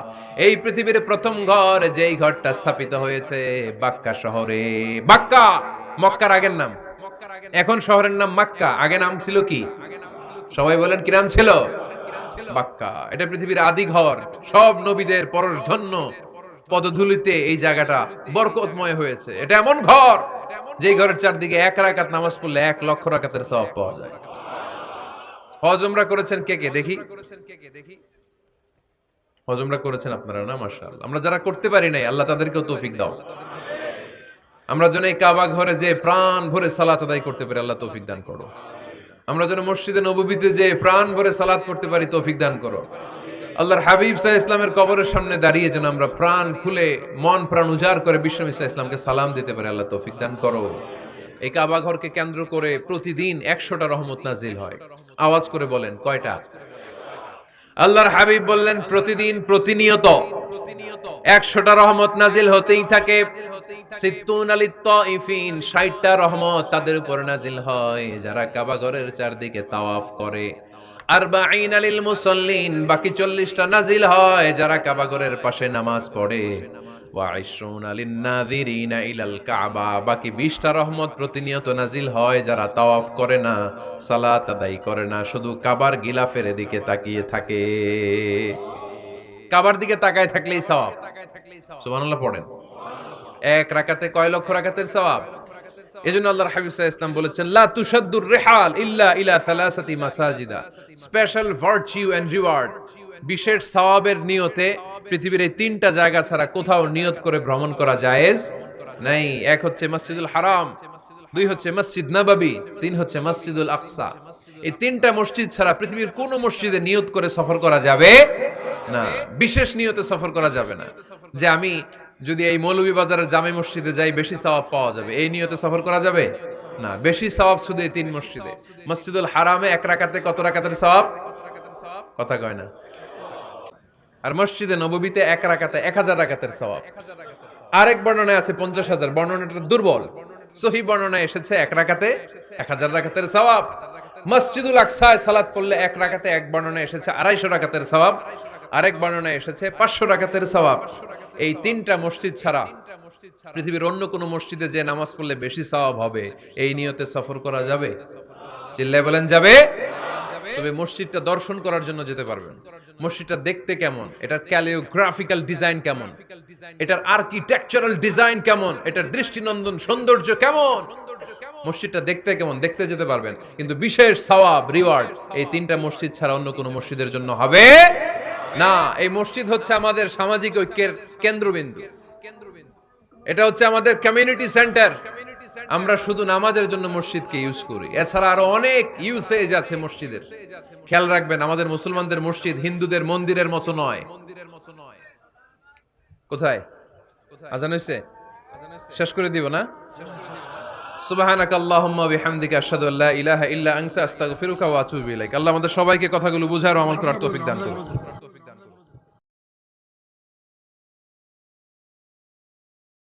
এই পৃথিবীর প্রথম ঘর, যেই ঘরটা স্থাপিত হয়েছে বাক্কা শহরে। বাক্কা মক্কার আগের নাম, এখন শহরের নাম মক্কা, আগে নাম ছিল কি? সবাই বলেন কি নাম ছিল? বাক্কা। এটা পৃথিবীর আদি ঘর, সব নবীদের পরশধন্য পদধূলিতে এই জায়গাটা বরকতময় হয়েছে। এটা এমন ঘর যে ঘরের চারদিকে 1 রাকাত নামাজ পড়লে 1 লক্ষ রাকাতের সওয়াব পাওয়া যায়। হজ উমরা করেছেন কে কে দেখি? হজ উমরা করেছেন আপনারা না? মাশাআল্লাহ। আমরা যারা করতে পারি নাই, আল্লাহ তাদেরকেও তৌফিক দাও। আমরা যেন এই কাবা ঘরে যে প্রাণ ভরে সালাত আদায় করতে পারি, আল্লাহ তৌফিক দান করো। আমরা যেন মসজিদে নববীতে যে প্রাণ ভরে সালাত পড়তে পারি, তৌফিক দান করো। আল্লাহর হাবিব সাল্লাল্লাহু আলাইহি ইসলামের কবরের সামনে দাঁড়িয়ে যেন আমরা প্রাণ খুলে মন প্রাণ উজাড় করে বিশ্বনবী সাল্লাল্লাহু আলাইহি ইসলামকে সালাম দিতে পারি, আল্লাহ তৌফিক দান করো। এই কাবা ঘরকে কেন্দ্র করে প্রতিদিন 100টা রহমত নাজিল হয়। আওয়াজ করে বলেন কয়টা? আল্লাহর হাবিব বললেন প্রতিদিন, প্রতিনিয়ত 100টা রহমত নাজিল হতেই থাকে। সিত্তুনা লিত-তাইফিন, 60টা রহমত তাদের উপর নাজিল হয় যারা কাবা ঘরের চারদিকে তাওয়াফ করে। 40 লিল মুসাল্লিন, বাকি 40টা নাজিল হয় যারা কাবা ঘরের পাশে নামাজ পড়ে। ওয়া 20 লিন-নাযিরিনা ইলাল কাবা, বাকি 20টা রহমত প্রতিনিয়ত নাজিল হয় যারা তাওয়াফ করে না, সালাত আদায় করে না, শুধু কাবার গিলাফের দিকে তাকিয়ে থাকে। কাবার দিকে তাকায় থাকলেই সওয়াব। সুবহানাল্লাহ পড়েন। 1 রাকাতে কয় লক্ষ রাকাতের সওয়াব? এজন্য আল্লাহর হাবিব সাল্লাল্লাহু আলাইহি ওয়াসাল্লাম বলেছেন লা তুশাদ্দুর রিহাল ইল্লা ইলা সালাসাতি মাসাজিদা, স্পেশাল ভার্চু এন্ড রিওয়ার্ড, বিশেষ সওয়াবের নিয়তে পৃথিবীর এই 3টা জায়গা ছাড়া কোথাও নিয়ত করে ভ্রমণ করা জায়েজ নাই। 1 হচ্ছে মসজিদুল হারাম, 2 হচ্ছে মসজিদ নববী, 3 হচ্ছে মসজিদুল আকসা। এই 3টা মসজিদ ছাড়া পৃথিবীর কোন মসজিদে নিয়ত করে সফর করা যাবে না, বিশেষ নিয়তে সফর করা যাবে না। যে আমি যদি এই মৌলভীবাজারের জামে মসজিদে যাই বেশি সওয়াব পাওয়া যাবে, এই নিয়তে সফর করা যাবে না। বেশি সওয়াব শুধু এই 3 মসজিদে। মসজিদুল হারামে 1 রাকাতে কত রাকাতের সওয়াব? কথা কয় না। আর মসজিদে নববীতে 1 রাকাতে 1000 রাকাতের সওয়াব। আরেক বর্ণনায় আছে 50,000, বর্ণনাটা দুর্বল। সহিহ বর্ণনায় এসেছে 1 রাকাতে 1000 রাকাতের সওয়াব। মসজিদুল আকসায় সালাত পড়লে 1 রাকাতে, এক বর্ণনায় এসেছে 250 রাকাতের সওয়াব, আরেক বর্ণনায় এসেছে 500 রাকাতের সওয়াব। এই 3টা মসজিদ ছাড়া পৃথিবীর অন্য কোন মসজিদে যে নামাজ পড়লে বেশি সওয়াব হবে, এই নিয়তে সফর করা যাবে? চিল্লায় বলেন যাবে। তবে মসজিদটা দর্শন করার জন্য যেতে পারবেন। মসজিদটা দেখতে কেমন, এটার ক্যালিওগ্রাফিক্যাল ডিজাইন কেমন, এটার আর্কিটেকচারাল ডিজাইন কেমন, এটার দৃষ্টিনন্দন সৌন্দর্য কেমন, মসজিদটা দেখতে কেমন, দেখতে যেতে পারবেন, কিন্তু বিশেষ সওয়াব রিওয়ার্ড এই তিনটা মসজিদ ছাড়া অন্য কোনো মসজিদের জন্য হবে না। এই মসজিদ হচ্ছে আমাদের সামাজিক ঐক্যের কেন্দ্রবিন্দু, এটা হচ্ছে আমাদের কমিউনিটি সেন্টার। আমরা শুধু নামাজের জন্য মসজিদকে ইউজ করি, এছাড়া আরো অনেক ইউসেজ আছে মসজিদের। খেয়াল রাখবেন, আমাদের মুসলমানদের মসজিদ হিন্দুদের মন্দিরের মতো নয়। কোথায় আজান হইছে? শেষ করে দিব না? সুবহানাক আল্লাহুম্মা বিহামদিকা আশহাদু আল্লা ইলাহা ইল্লা আনতা আস্তাগফিরুকা ওয়া আতুবু ইলাইক। আল্লাহ আমাদের সবাইকে কথাগুলো বুঝার ও আমল করার তৌফিক দান করুন।